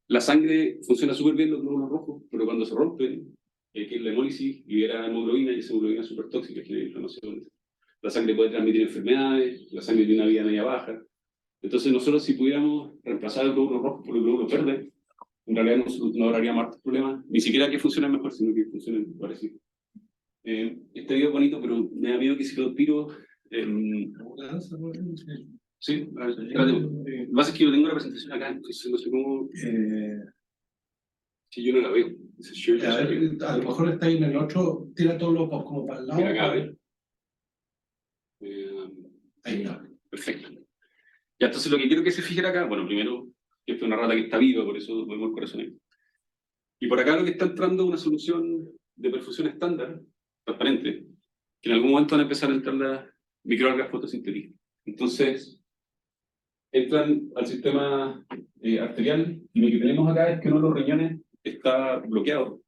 La sangre funciona súper bien los glóbulos rojos, pero cuando se rompen, que es la hemólisis, libera hemoglobina y esa hemoglobina es súper tóxica, genera inflamación. La sangre puede transmitir enfermedades, la sangre tiene una vida media baja. Entonces, nosotros si pudiéramos reemplazar el glóbulo rojo por el glóbulo verde, en realidad no habría más problemas, ni siquiera que funcionen mejor, sino que funcionen parecido. Este video es bonito, pero me da miedo que si lo tiro... sí, a ver, espérate. Lo que pasa es que yo tengo la presentación acá, entonces no sé cómo... Si yo no la veo. A lo mejor está ahí en el otro, tira todos los como para el lado. Mira acá, a ver. Ahí está. Perfecto. Ya, entonces lo que quiero que se fijen acá, bueno, primero, que esta es una rata que está viva, por eso vemos el corazón ahí. Y por acá lo que está entrando es una solución de perfusión estándar, transparente, que en algún momento van a empezar a entrar las microalgas fotosintéticas. Entonces, entran al sistema arterial, y lo que tenemos acá es que uno de los riñones está bloqueado.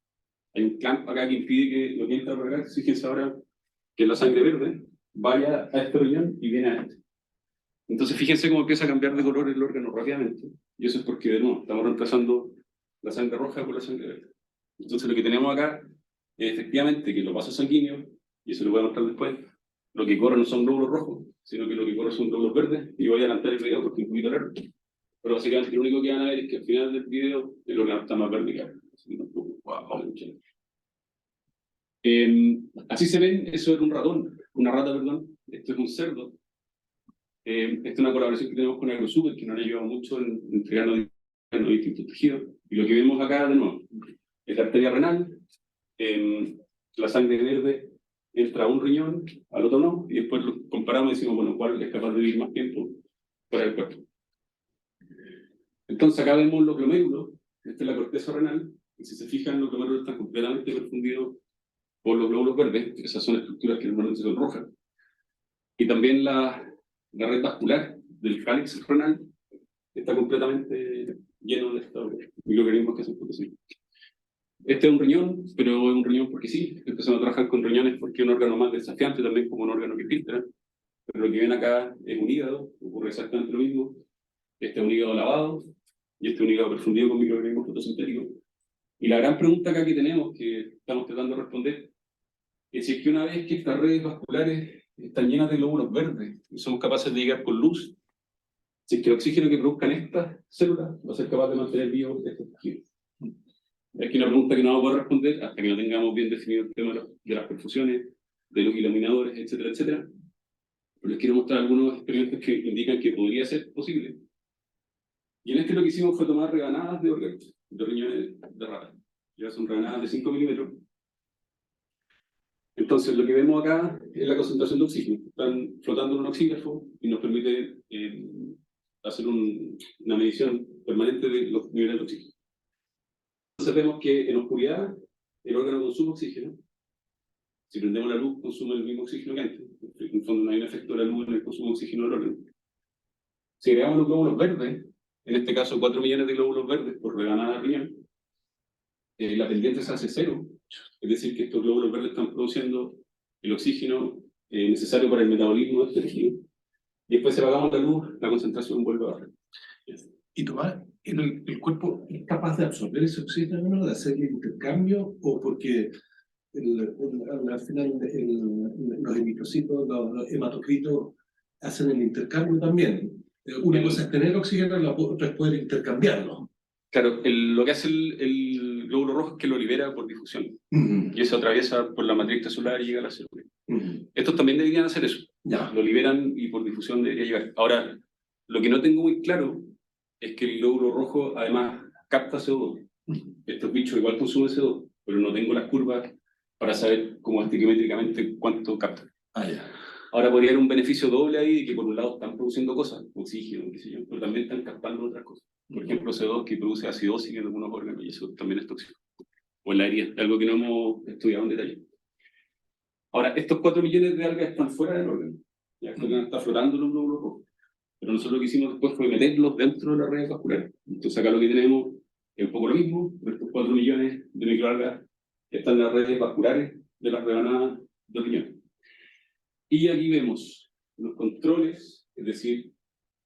Hay un clamp acá que impide que lo que entra por acá, fíjense ahora que la sangre verde vaya a este riñón y viene a este. Entonces fíjense cómo empieza a cambiar de color el órgano rápidamente. Y eso es porque, de nuevo, estamos reemplazando la sangre roja por la sangre verde. Entonces lo que tenemos acá es efectivamente que los vasos sanguíneos, y eso lo voy a mostrar después, lo que corre no son glóbulos rojos, sino que lo que corre son glóbulos verdes, y voy a adelantar el video porque es un poquito largo. Pero básicamente lo único que van a ver es que al final del video el órgano está más verde que acá. Así se ven, eso era un ratón, una rata, perdón, esto es un cerdo. Esta es una colaboración que tenemos con AgroSuper, que nos ha ayudado mucho en entregarnos distintos tejidos. Y lo que vemos acá, de nuevo, es la arteria renal, la sangre verde entra a un riñón, al otro no, y después lo comparamos y decimos, bueno, ¿cuál es capaz de vivir más tiempo para el cuerpo? Entonces acá vemos los glomérulos, esta es la corteza renal, y si se fijan, los glomérulos están completamente perfundidos por los glóbulos verdes, esas son estructuras que normalmente son rojas. Y también la red vascular del cáliz renal está completamente lleno de estos microorganismos que hacen fotosíntesis. Este es un riñón, pero es un riñón porque sí. Empezamos a trabajar con riñones porque es un órgano más desafiante también como un órgano que filtra. Pero lo que ven acá es un hígado, ocurre exactamente lo mismo. Este es un hígado lavado y este es un hígado perfundido con microorganismos fotosintéticos. Y la gran pregunta acá que tenemos, que estamos tratando de responder, es si es que una vez que estas redes vasculares están llenas de glóbulos verdes y somos capaces de llegar con luz, si es que el oxígeno que produzcan estas células va a ser capaz de mantener vivos estos tejidos. Es que una pregunta que no vamos a poder responder hasta que no tengamos bien definido el tema de las perfusiones, de los iluminadores, etcétera, etcétera. Pero les quiero mostrar algunos experimentos que indican que podría ser posible. Y en este lo que hicimos fue tomar rebanadas de órganos, de riñones de rata. Ya son rebanadas de 5 milímetros. Entonces, lo que vemos acá es la concentración de oxígeno. Están flotando en un oxígrafo y nos permite hacer una medición permanente de los niveles de oxígeno. Entonces vemos que en oscuridad el órgano consume oxígeno. Si prendemos la luz, consume el mismo oxígeno que antes. En el fondo no hay un efecto de la luz en el consumo de oxígeno del órgano. Si agregamos los glóbulos verdes, en este caso 4 millones de glóbulos verdes por rebanada de riñón, la pendiente se hace cero. Es decir, que estos glóbulos verdes están produciendo el oxígeno necesario para el metabolismo de este tejido. Y después, si apagamos la luz, la concentración vuelve a bajar. Y Tomás, ¿el cuerpo es capaz de absorber ese oxígeno, de hacer el intercambio, o porque al final los eritrocitos, los hematocritos hacen el intercambio también? Una cosa es tener oxígeno y la otra es poder intercambiarlo. Claro, lo que hace el glóbulo rojo es que lo libera por difusión. Y eso atraviesa por la matriz celular y llega a la célula. Estos también deberían hacer eso. Ya. lo liberan y por difusión debería llegar. Ahora, lo que no tengo muy claro es que el glóbulo rojo además capta CO2. Estos bichos igual consumen CO2, pero no tengo las curvas para saber cómo estequiométricamente cuánto capta. Ah, ya. Ahora podría haber un beneficio doble ahí, de que por un lado están produciendo cosas, oxígeno, qué sé yo, pero también están captando otras cosas. Por ejemplo, CO2 que produce acidosis en algunos órganos, y eso también es tóxico. O en la herida, algo que no hemos estudiado en detalle. Ahora, estos 4 millones de algas están fuera del órgano. Ya el órgano está flotando en un glóbulo rojo. Pero nosotros lo que hicimos después fue meterlos dentro de la red vascular. Entonces acá lo que tenemos es un poco lo mismo, estos 4 millones de microalgas están en las redes vasculares de las rebanadas de riñón. Y aquí vemos los controles, es decir,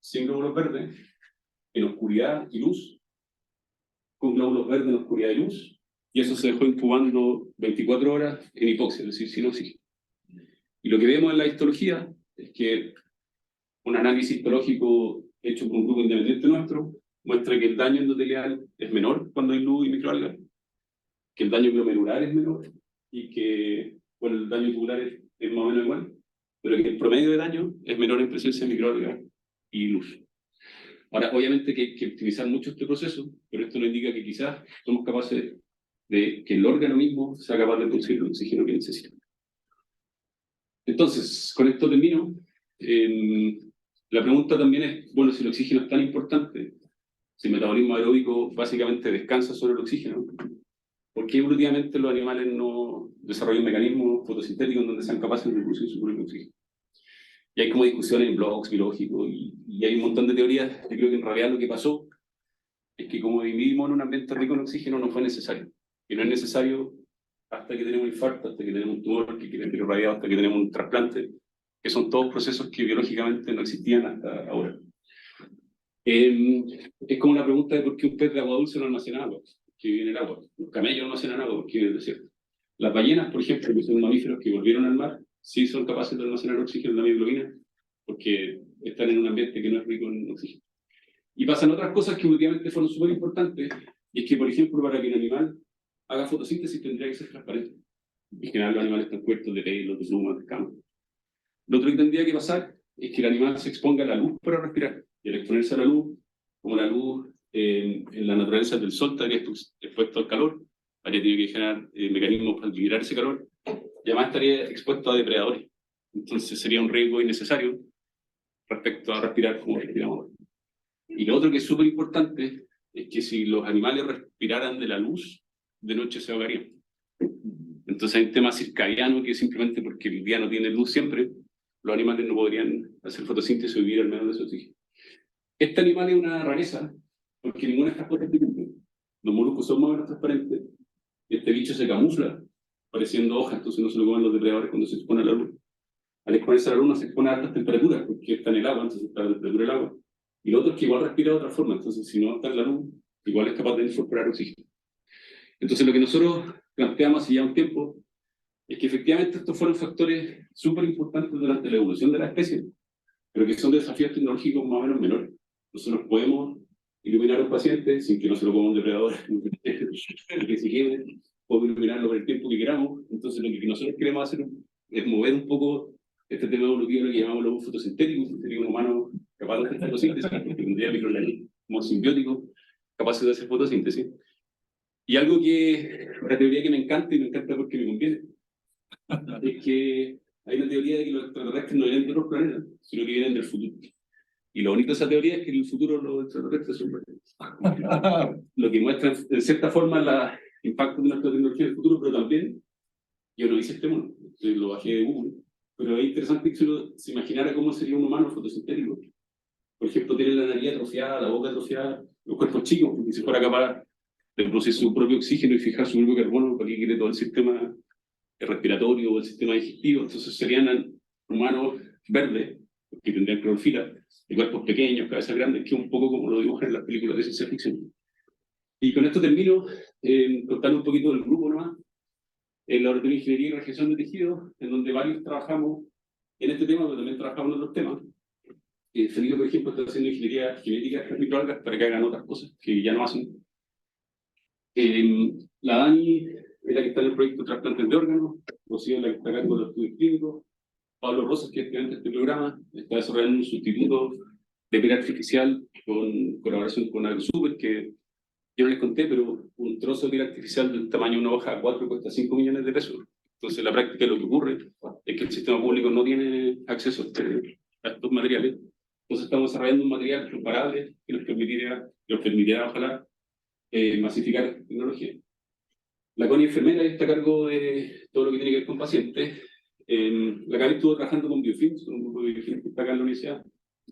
sin glóbulos verdes, en oscuridad y luz, con glóbulos verdes en oscuridad y luz, y eso se dejó incubando 24 horas en hipoxia, es decir, sin oxígeno. Y lo que vemos en la histología es que un análisis histológico hecho por un grupo independiente nuestro muestra que el daño endotelial es menor cuando hay luz y microalgas, que el daño glomerular es menor y que, bueno, el daño tubular es más o menos igual, pero que el promedio de daño es menor en presencia de microalgas y luz. Ahora, obviamente que hay que optimizar mucho este proceso, pero esto nos indica que quizás somos capaces de que el órgano mismo sea capaz de producir el oxígeno que necesita. Entonces, con esto termino. La pregunta también es, bueno, si el oxígeno es tan importante, si el metabolismo aeróbico básicamente descansa sobre el oxígeno, ¿por qué evolutivamente los animales no desarrollan mecanismos fotosintéticos en donde sean capaces de producir su propio oxígeno? Y hay como discusiones en blogs biológicos y hay un montón de teorías. Yo creo que en realidad lo que pasó es que como vivimos en un ambiente rico en oxígeno no fue necesario. Y no es necesario hasta que tenemos un infarto, hasta que tenemos un tumor que queda irradiado, hasta que tenemos un trasplante, que son todos procesos que biológicamente no existían hasta ahora. Es como la pregunta de por qué un pez de agua dulce no almacena agua, que vive en el agua. Los camellos no almacenan agua porque viven en el desierto. Las ballenas, por ejemplo, que son mamíferos que volvieron al mar, sí son capaces de almacenar oxígeno en la mioglobina, porque están en un ambiente que no es rico en oxígeno. Y pasan otras cosas que últimamente fueron súper importantes, y es que, por ejemplo, para que un animal haga fotosíntesis tendría que ser transparente. En general, los animales están cubiertos de pelos, de plumas, de escamas. Lo otro que tendría que pasar es que el animal se exponga a la luz para respirar. Y al exponerse a la luz, como la luz en la naturaleza del sol estaría expuesto al calor, habría tenido que generar mecanismos para liberar ese calor, y además estaría expuesto a depredadores. Entonces sería un riesgo innecesario respecto a respirar como respiramos. Y lo otro que es súper importante es que si los animales respiraran de la luz, de noche se ahogarían. Entonces hay un tema circadiano que simplemente porque el día no tiene luz siempre, los animales no podrían hacer fotosíntesis o vivir al menos de su oxígeno. Este animal es una rareza, porque ninguna de estas cosas tiene. Los moluscos son más o menos transparentes, este bicho se camufla, pareciendo hojas, entonces no se lo comen los depredadores cuando se expone a la luz. Al exponerse a la luz no se expone a altas temperaturas, porque está en el agua, entonces está a la temperatura del agua. Y lo otro es que igual respira de otra forma, entonces si no está en la luz, igual es capaz de incorporar oxígeno. Entonces lo que nosotros planteamos hace ya un tiempo es que efectivamente estos fueron factores súper importantes durante la evolución de la especie, pero que son desafíos tecnológicos más o menos menores. Nosotros podemos iluminar a un paciente sin que no se lo coma un depredador, que se quede, podemos iluminarlo por el tiempo que queramos. Entonces lo que nosotros queremos hacer es mover un poco este tema evolutivo, lo que llamamos lobo fotosintético, que sería un humano capaz de hacer fotosíntesis, que tendría microorganismos simbióticos capaces de hacer fotosíntesis. Y algo que, una teoría que me encanta y me encanta porque me conviene, es que hay una teoría de que los extraterrestres no vienen de otros planetas, sino que vienen del futuro. Y lo bonito de esa teoría es que en el futuro los extraterrestres son buenos. Lo que muestra en cierta forma el impacto de nuestra tecnología en el futuro, pero también, yo no hice este mono, lo bajé de Google, pero es interesante que se imaginara cómo sería un humano fotosintético. Por ejemplo, tiene la nariz atrofiada, la boca atrofiada, los cuerpos chicos, porque si fuera capaz de producir su propio oxígeno y fijar su propio carbono para que quede todo el sistema respiratorio o el sistema digestivo, entonces serían humanos verdes, que tendrían clorofila, de cuerpos pequeños, cabezas grandes, que es un poco como lo dibujan en las películas de ciencia ficción. Y con esto termino contando un poquito del grupo nomás, en la Laboratorio de Ingeniería y Regeneración de Tejidos, en donde varios trabajamos en este tema, pero también trabajamos en otros temas. Felipe, por ejemplo, está haciendo ingeniería genética de microalgas para que hagan otras cosas que ya no hacen. La Dani es la que está en el proyecto de trasplantes de órganos, Rocío es la que está acá con los estudios clínicos, Pablo Rosas, que es estudiante de este programa, está desarrollando un sustituto de piel artificial con colaboración con AgroSuper, que yo no les conté, pero un trozo de piel artificial del tamaño de una hoja A4 cuesta 5 millones de pesos. Entonces, en la práctica lo que ocurre es que el sistema público no tiene acceso a estos materiales. Entonces, estamos desarrollando un material comparable que nos permitiera ojalá, masificar esta tecnología. La Connie enfermera está a cargo de todo lo que tiene que ver con pacientes. La Connie estuvo trabajando con Biofilms, con un grupo de Biofilms que está acá en la universidad,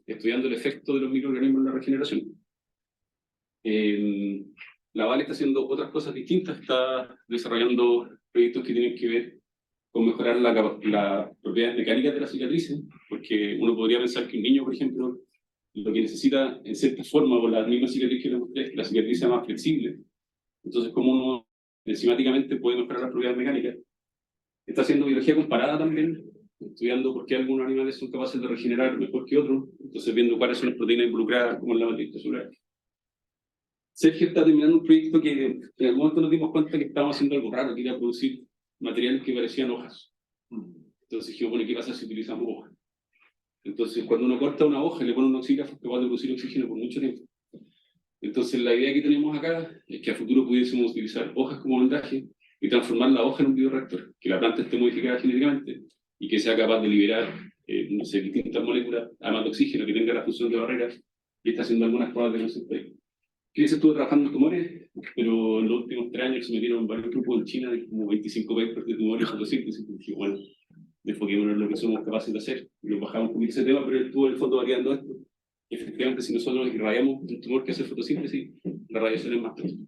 estudiando el efecto de los microorganismos en la regeneración. La Vale está haciendo otras cosas distintas, está desarrollando proyectos que tienen que ver con mejorar las propiedades mecánicas de las cicatrices, porque uno podría pensar que un niño, por ejemplo, lo que necesita en cierta forma, con la misma cicatriz que le mostré, es que la cicatriz sea más flexible. Entonces, como uno enzimáticamente puede mejorar las propiedades mecánicas. Está haciendo biología comparada también, estudiando por qué algunos animales son capaces de regenerar mejor que otros, entonces viendo cuáles son las proteínas involucradas, como en la matriz celular. Sergio está terminando un proyecto que en algún momento nos dimos cuenta que estábamos haciendo algo raro, que era producir materiales que parecían hojas. Entonces dijimos, bueno, ¿qué pasa si utilizamos hojas? Entonces, cuando uno corta una hoja y le pone un oxígrafo, es capaz de producir oxígeno por mucho tiempo. Entonces, la idea que tenemos acá es que a futuro pudiésemos utilizar hojas como vendaje y transformar la hoja en un bioreactor, que la planta esté modificada genéticamente y que sea capaz de liberar no sé, distintas moléculas, además de oxígeno, que tenga la función de barrera, y está haciendo algunas pruebas de concepto. Chris estuvo trabajando en tumores, pero en los últimos 3 años se metieron varios grupos en China, de como 25 papers de tumores fotosíntesis, y dije, bueno, enfoquémonos en lo que somos capaces de hacer. Y lo bajamos un poquito ese tema, pero él estuvo en el fondo variando esto. Y efectivamente, si nosotros irradiamos un tumor que hace fotosíntesis, la radiación es más potente.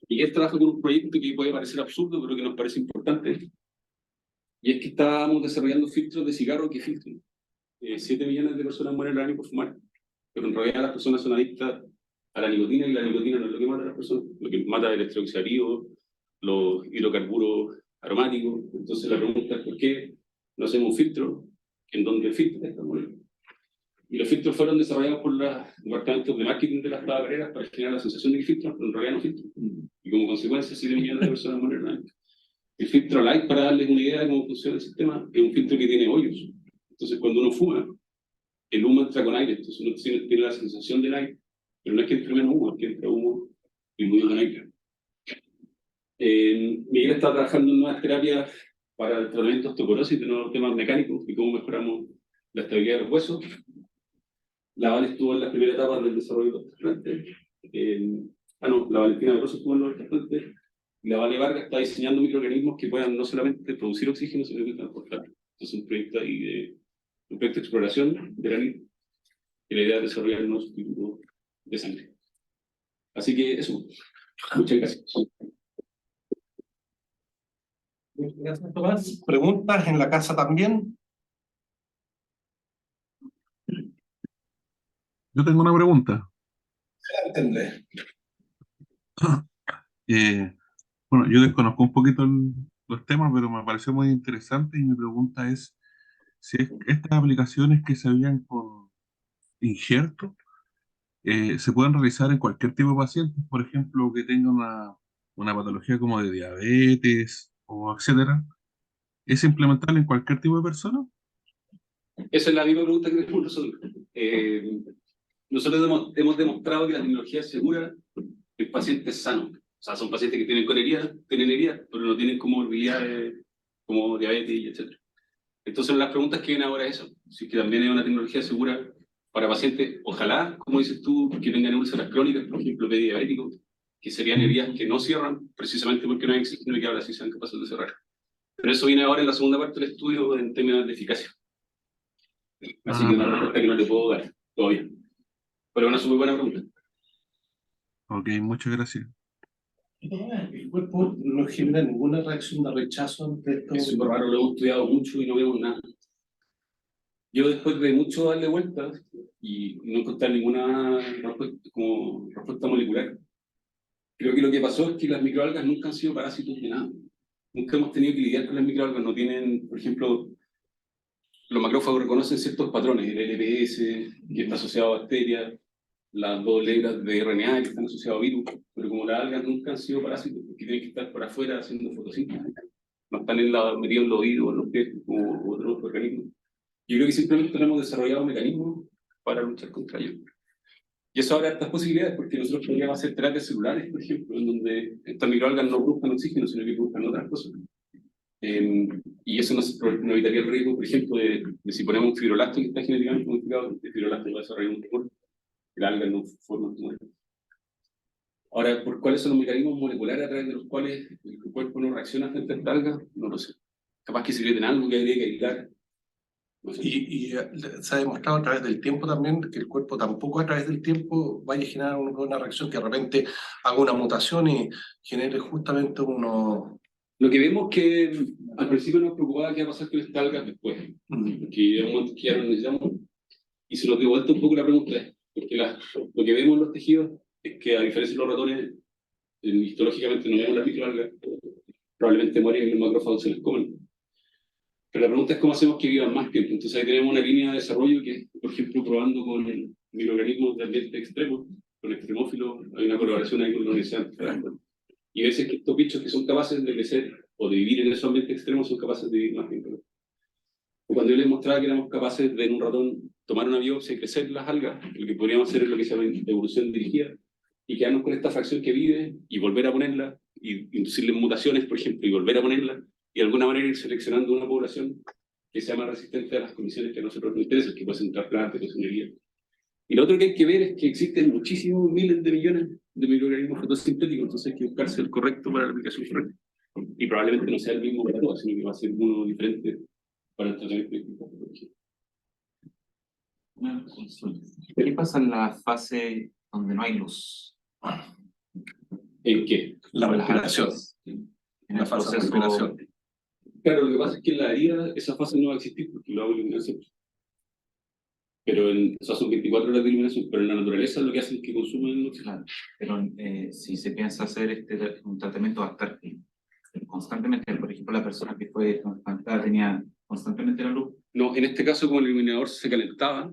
Y él trabaja con un proyecto que puede parecer absurdo, pero que nos parece importante. Y es que estábamos desarrollando filtros de cigarro que filtran. 7 millones de personas mueren al año por fumar, pero en realidad las personas son adictas a la nicotina, y la nicotina no es lo que mata a las personas, lo que mata es el electrooxidativo, los hidrocarburos aromáticos. Entonces la pregunta es, ¿por qué no hacemos un filtro en donde filtra esta molécula? Y los filtros fueron desarrollados por los departamentos de marketing de las tabacaleras para generar la sensación de que filtran, pero en realidad no filtran. Y como consecuencia, 7 millones de personas mueren al año. El filtro light, para darles una idea de cómo funciona el sistema, es un filtro que tiene hoyos. Entonces, cuando uno fuma, el humo entra con aire, entonces uno tiene la sensación del aire, pero no es que entre menos humo, es que entra humo y muy con aire. Miguel está trabajando en nuevas terapias para el tratamiento de osteoporosis, de nuevos temas mecánicos y cómo mejoramos la estabilidad de los huesos. La Val estuvo en las primeras etapas del desarrollo de los trasplantes. La Valentina Grosso estuvo en los trasplantes. Y la Vale Vargas está diseñando microorganismos que puedan no solamente producir oxígeno, sino que transportarlo. Entonces, un proyecto ahí un proyecto de exploración de la NIT, y la idea es desarrollar un sustituto de sangre. Así que eso. Muchas gracias. Muchas gracias, Tomás. ¿Preguntas en la casa también? Yo tengo una pregunta. Andrés. Bueno, yo desconozco un poquito los temas, pero me pareció muy interesante y mi pregunta es si estas aplicaciones que se habían con injerto se pueden realizar en cualquier tipo de paciente, por ejemplo, que tenga una patología como de diabetes o etcétera. ¿Es implementable en cualquier tipo de persona? Esa es la misma pregunta que tenemos nosotros. Nosotros hemos demostrado que la tecnología es segura en pacientes sanos. O sea, son pacientes que tienen heridas, pero no tienen comorbilidades como diabetes, etc. Entonces, las preguntas que vienen ahora es eso. Si es que también es una tecnología segura para pacientes, ojalá, como dices tú, que tengan úlceras crónicas, por ejemplo, diabéticos, que serían heridas que no cierran, precisamente porque no hay oxígeno y que ahora sí sean capaces de cerrar. Pero eso viene ahora en la segunda parte del estudio en términos de eficacia. Así que una respuesta que no te puedo dar todavía. Pero una súper buena pregunta. Ok, muchas gracias. El cuerpo no genera ninguna reacción de rechazo ante esto. Es súper raro, lo hemos estudiado mucho y no vemos nada. Yo después de mucho darle vueltas y no encontrar ninguna respuesta molecular, creo que lo que pasó es que las microalgas nunca han sido parásitos de nada. Nunca hemos tenido que lidiar con las microalgas, no tienen, por ejemplo, los macrófagos reconocen ciertos patrones, el LPS, que está asociado a bacterias, las doble hebras de RNA que están asociadas a virus, pero como las algas nunca han sido parásitos, porque tienen que estar por afuera haciendo fotosíntesis, no están metidos en los oídos, en los pies, como otros organismos. Yo creo que simplemente hemos desarrollado mecanismos para luchar contra ellos. Y eso abre estas posibilidades, porque nosotros podríamos hacer terapias celulares, por ejemplo, en donde estas microalgas no buscan oxígeno, sino que buscan otras cosas. Y eso nos evitaría el riesgo, por ejemplo, de si ponemos un fibroblasto que está genéticamente modificado, el fibroblasto va a desarrollar un tumor, la alga no forma un tumor. Ahora, ¿por cuáles son los mecanismos moleculares a través de los cuales el cuerpo no reacciona frente a esta alga? No lo sé. Capaz que secreten algo que habría que aislar. No sé. Y se ha demostrado a través del tiempo también que el cuerpo tampoco a través del tiempo vaya a generar una reacción que de repente haga una mutación y genere justamente unos... Lo que vemos que al principio nos preocupaba qué va a pasar con esta alga después, porque hay un momento que ya no necesitamos, y se nos dio vuelta un poco la pregunta, porque lo que vemos en los tejidos es que, a diferencia de los ratones, histológicamente no vemos las microalgas, probablemente mueren y los macrófagos se les comen. Pero la pregunta es cómo hacemos que vivan más tiempo. Entonces ahí tenemos una línea de desarrollo que, por ejemplo, probando con microorganismos de ambiente extremo, con extremófilos, hay una colaboración ahí con la Universidad de Stanford. Y veces que estos bichos que son capaces de crecer o de vivir en esos ambientes extremos son capaces de vivir más tiempo. Cuando yo les mostraba que éramos capaces de en un ratón tomar una biopsia y crecer las algas, lo que podríamos hacer es lo que se llama evolución dirigida, y quedarnos con esta fracción que vive y volver a ponerla, y inducirle mutaciones, por ejemplo, y volver a ponerla, y de alguna manera ir seleccionando una población que sea más resistente a las condiciones que a nosotros nos interesan, que pueden ser trasplantes, cocinería. Y lo otro que hay que ver es que existen muchísimos miles de millones de microorganismos fotosintéticos, entonces hay que buscarse el correcto para la aplicación correcta. Y probablemente no sea el mismo para todos, sino que va a ser uno diferente para el tratamiento de patología. Una consulta. ¿Qué pasa en la fase donde no hay luz? ¿En qué? La respiración. En La el fase de proceso. respiración. Claro, lo que pasa es que en la herida esa fase no va a existir porque lo hago iluminación. Pero esas son 24 horas de iluminación, pero en la naturaleza lo que hacen es que consumen oxígeno. Claro, pero si se piensa hacer un tratamiento va a estar constantemente, por ejemplo, la persona que fue trasplantada tenía constantemente la luz. No, en este caso, como el iluminador se calentaba,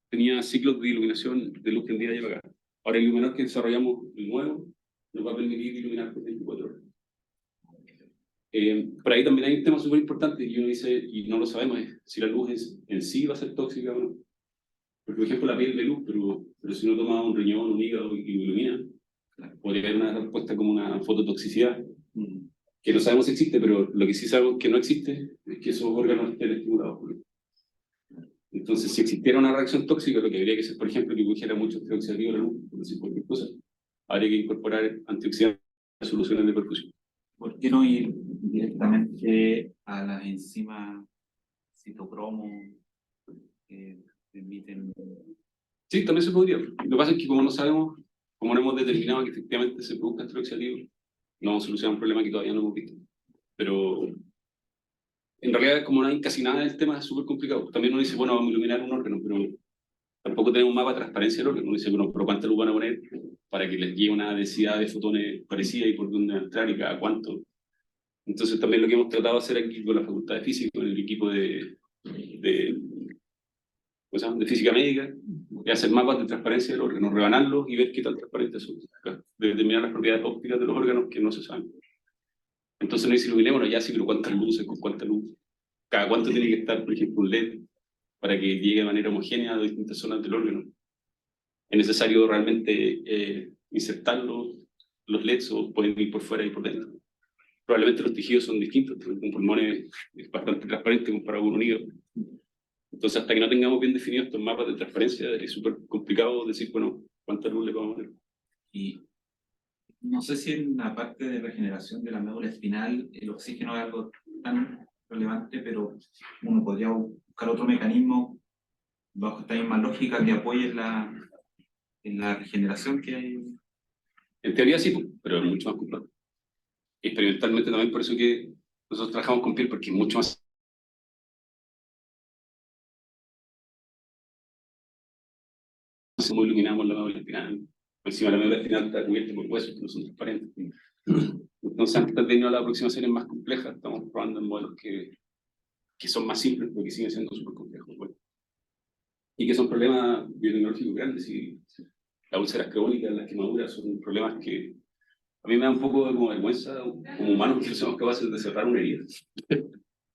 tenía ciclos de iluminación de luz prendida y apagada. Ahora, el iluminador que desarrollamos, el nuevo, nos va a permitir iluminar por 24 horas. Por ahí también hay un tema súper importante y uno dice, y no lo sabemos, es si la luz en sí va a ser tóxica o no. Porque, por ejemplo, la piel de luz, pero si uno toma un riñón, un hígado y lo ilumina, podría haber una respuesta como una fototoxicidad, que no sabemos si existe, pero lo que sí sabemos que no existe es que esos órganos estén estimulados por luz. Entonces, si existiera una reacción tóxica, lo que habría que hacer, por ejemplo, que cogiera mucho oxidativo a la luz, por decir cualquier cosa, habría que incorporar antioxidantes a soluciones de percusión. ¿Por qué no ir directamente a las enzimas citocromo que permiten? Sí, también se podría. Lo que pasa es que como no sabemos, como no hemos determinado que efectivamente se produzca estrés oxidativo, no vamos a solucionar un problema que todavía no hemos visto. Pero en realidad, como no hay casi nada del tema, es súper complicado. También uno dice, bueno, vamos a iluminar un órgano, pero tampoco tenemos un mapa de transparencia del órgano. Uno dice, bueno, pero ¿cuánta luz van a poner para que les llegue una densidad de fotones parecida y por dónde entrar y cada cuánto? Entonces también lo que hemos tratado de hacer aquí con la Facultad de Física, con el equipo de física médica, es hacer mapas de transparencia del órgano, rebanarlos y ver qué tan transparentes son, de determinar las propiedades ópticas de los órganos que no se saben. Entonces no dice iluminémonos ya, sí, pero ¿cuántas luces, con cuánta luz? ¿Cada cuánto tiene que estar, por ejemplo, un LED para que llegue de manera homogénea a distintas zonas del órgano? ¿Es necesario realmente insertar los LEDs o pueden ir por fuera y por dentro? Probablemente los tejidos son distintos, un pulmón es bastante transparente comparado con un hígado. Entonces, hasta que no tengamos bien definidos estos mapas de transparencia, es súper complicado decir, bueno, cuánta luz le vamos a poner. Y no sé si en la parte de regeneración de la médula espinal el oxígeno es algo tan relevante, pero uno podría buscar otro mecanismo bajo esta misma lógica que apoye en la regeneración que hay. En teoría sí, pero es mucho más complejo. Experimentalmente también por eso que nosotros trabajamos con piel, porque es mucho más como iluminamos la médula espinal. Encima la médula espinal está cubierta por huesos que no son transparentes. Entonces, antes de tener las aproximaciones más complejas, estamos probando en modelos que son más simples, pero que siguen siendo súper complejos. Bueno. Y que son problemas biotecnológicos grandes. Y las úlceras crónicas, las quemaduras, son problemas que A mí me da un poco de como vergüenza, como humanos, que somos capaces de cerrar una herida.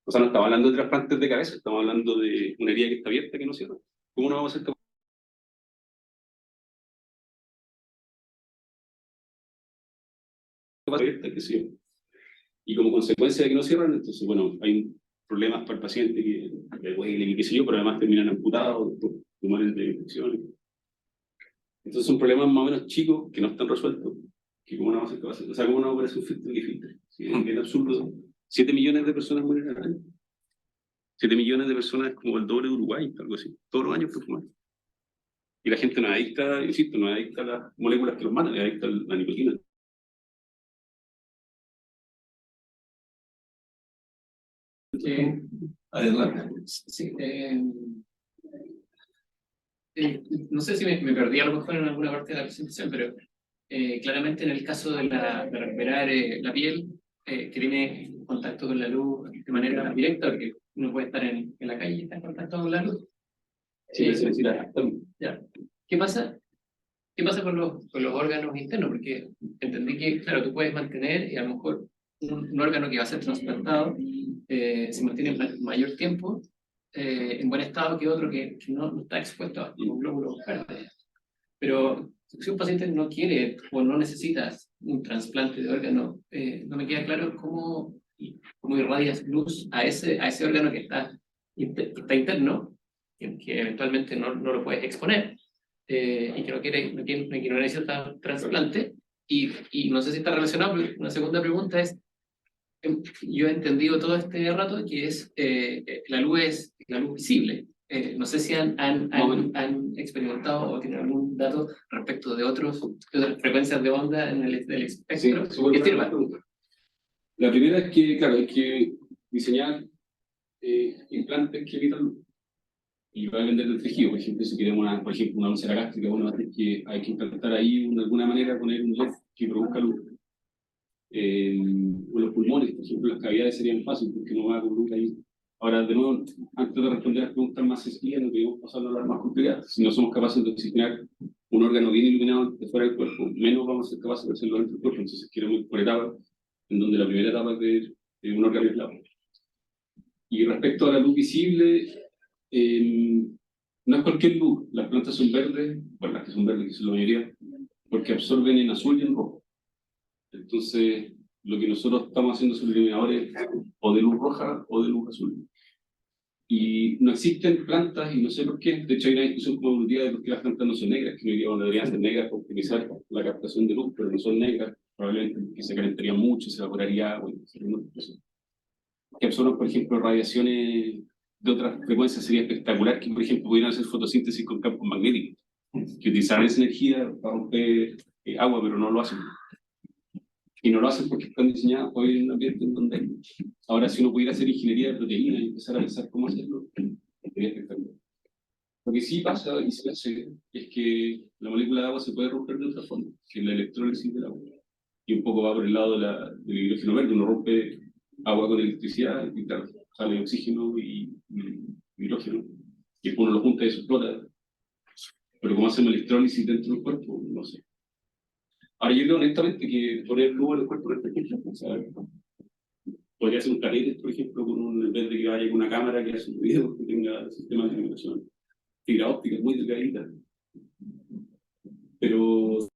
O sea, no estamos hablando de trasplantes de cabeza, estamos hablando de una herida que está abierta que no cierra. ¿Cómo no vamos a ser capaces de abierta que cierra? Y como consecuencia de que no cierran, entonces, bueno, hay problemas para el paciente que le duele y qué sé yo, pero además terminan amputados por tumores de infecciones. Entonces son problemas más o menos chicos que no están resueltos. Que cómo no vamos a ser capaces, o sea, cómo no vamos a hacer un filtro. Sí, es absurdo. 7 millones de personas mueren al año. 7 millones de personas es como el doble de Uruguay, algo así. Todos los años por fumar. Y la gente no es adicta, insisto, no es adicta a las moléculas que los matan, es adicta a la nicotina. Adelante. Sí, no sé si me perdí a lo mejor en alguna parte de la presentación, pero claramente en el caso de recuperar la piel, que tiene contacto con la luz de manera directa, porque uno puede estar en la calle y estar en contacto con la luz. Ya. ¿Qué pasa con los órganos internos? Porque entendí que, claro, tú puedes mantener, y a lo mejor un órgano que va a ser trasplantado se mantiene mayor tiempo en buen estado que otro que no está expuesto a los glóbulos verdes. Pero si un paciente no quiere o no necesita un trasplante de órgano, no me queda claro cómo irradias luz a ese órgano que está interno, que eventualmente no lo puedes exponer, y que no necesita trasplante. Y no sé si está relacionado, pero una segunda pregunta es, yo he entendido todo este rato que es la luz visible. No sé si han experimentado o tienen algún dato respecto de otras frecuencias de onda en del espectro. Sí, súper buena pregunta. La primera es que, claro, hay que diseñar implantes que evitan luz. Y va a depender del tejido. Por ejemplo, si queremos una úlcera gástrica, bueno, hay que implantar ahí de alguna manera poner un LED que produzca luz. O los pulmones, por ejemplo, las cavidades serían fáciles porque no va a luz ahí. Ahora, de nuevo, antes de responder a las preguntas más sencillas, no queremos pasar a las más complicadas. Si no somos capaces de diseñar un órgano bien iluminado de fuera del cuerpo, menos vamos a ser capaces de hacerlo dentro del cuerpo. Entonces, queremos ir por etapas, en donde la primera etapa es ver un órgano aislado. Y respecto a la luz visible, no es cualquier luz. Las plantas son verdes, bueno, las que son verdes, que son la mayoría, porque absorben en azul y en rojo. Entonces, lo que nosotros estamos haciendo son iluminadores o de luz roja o de luz azul. Y no existen plantas, y no sé por qué, de hecho hay una discusión como evolutiva de por qué las plantas no son negras, que no deberían ser negras para optimizar la captación de luz, pero no son negras, probablemente porque se calentaría mucho, se evaporaría agua, que absorben, por ejemplo, radiaciones de otras frecuencias. Sería espectacular que, por ejemplo, pudieran hacer fotosíntesis con campos magnéticos, que utilizaran esa energía para romper agua, pero no lo hacen. Y no lo hacen porque están diseñadas para vivir en un ambiente en donde ahora, si uno pudiera hacer ingeniería de proteínas y empezar a pensar cómo hacerlo, sería espectacular. Lo que sí pasa y se hace es que la molécula de agua se puede romper de otra forma, que es la electrólisis del agua. Y un poco va por el lado del hidrógeno verde. Uno rompe agua con electricidad y claro, sale oxígeno y hidrógeno. Y después uno lo junta y eso explota. Pero ¿cómo hacemos electrólisis dentro del cuerpo? No sé. Ahora yo creo honestamente que poner luz en el cuerpo no es perfecto. O sea, podría ser un catéter, por ejemplo, en vez de que vaya con una cámara que hace un video, que tenga sistemas de iluminación. Fibra óptica muy delgadita. Pero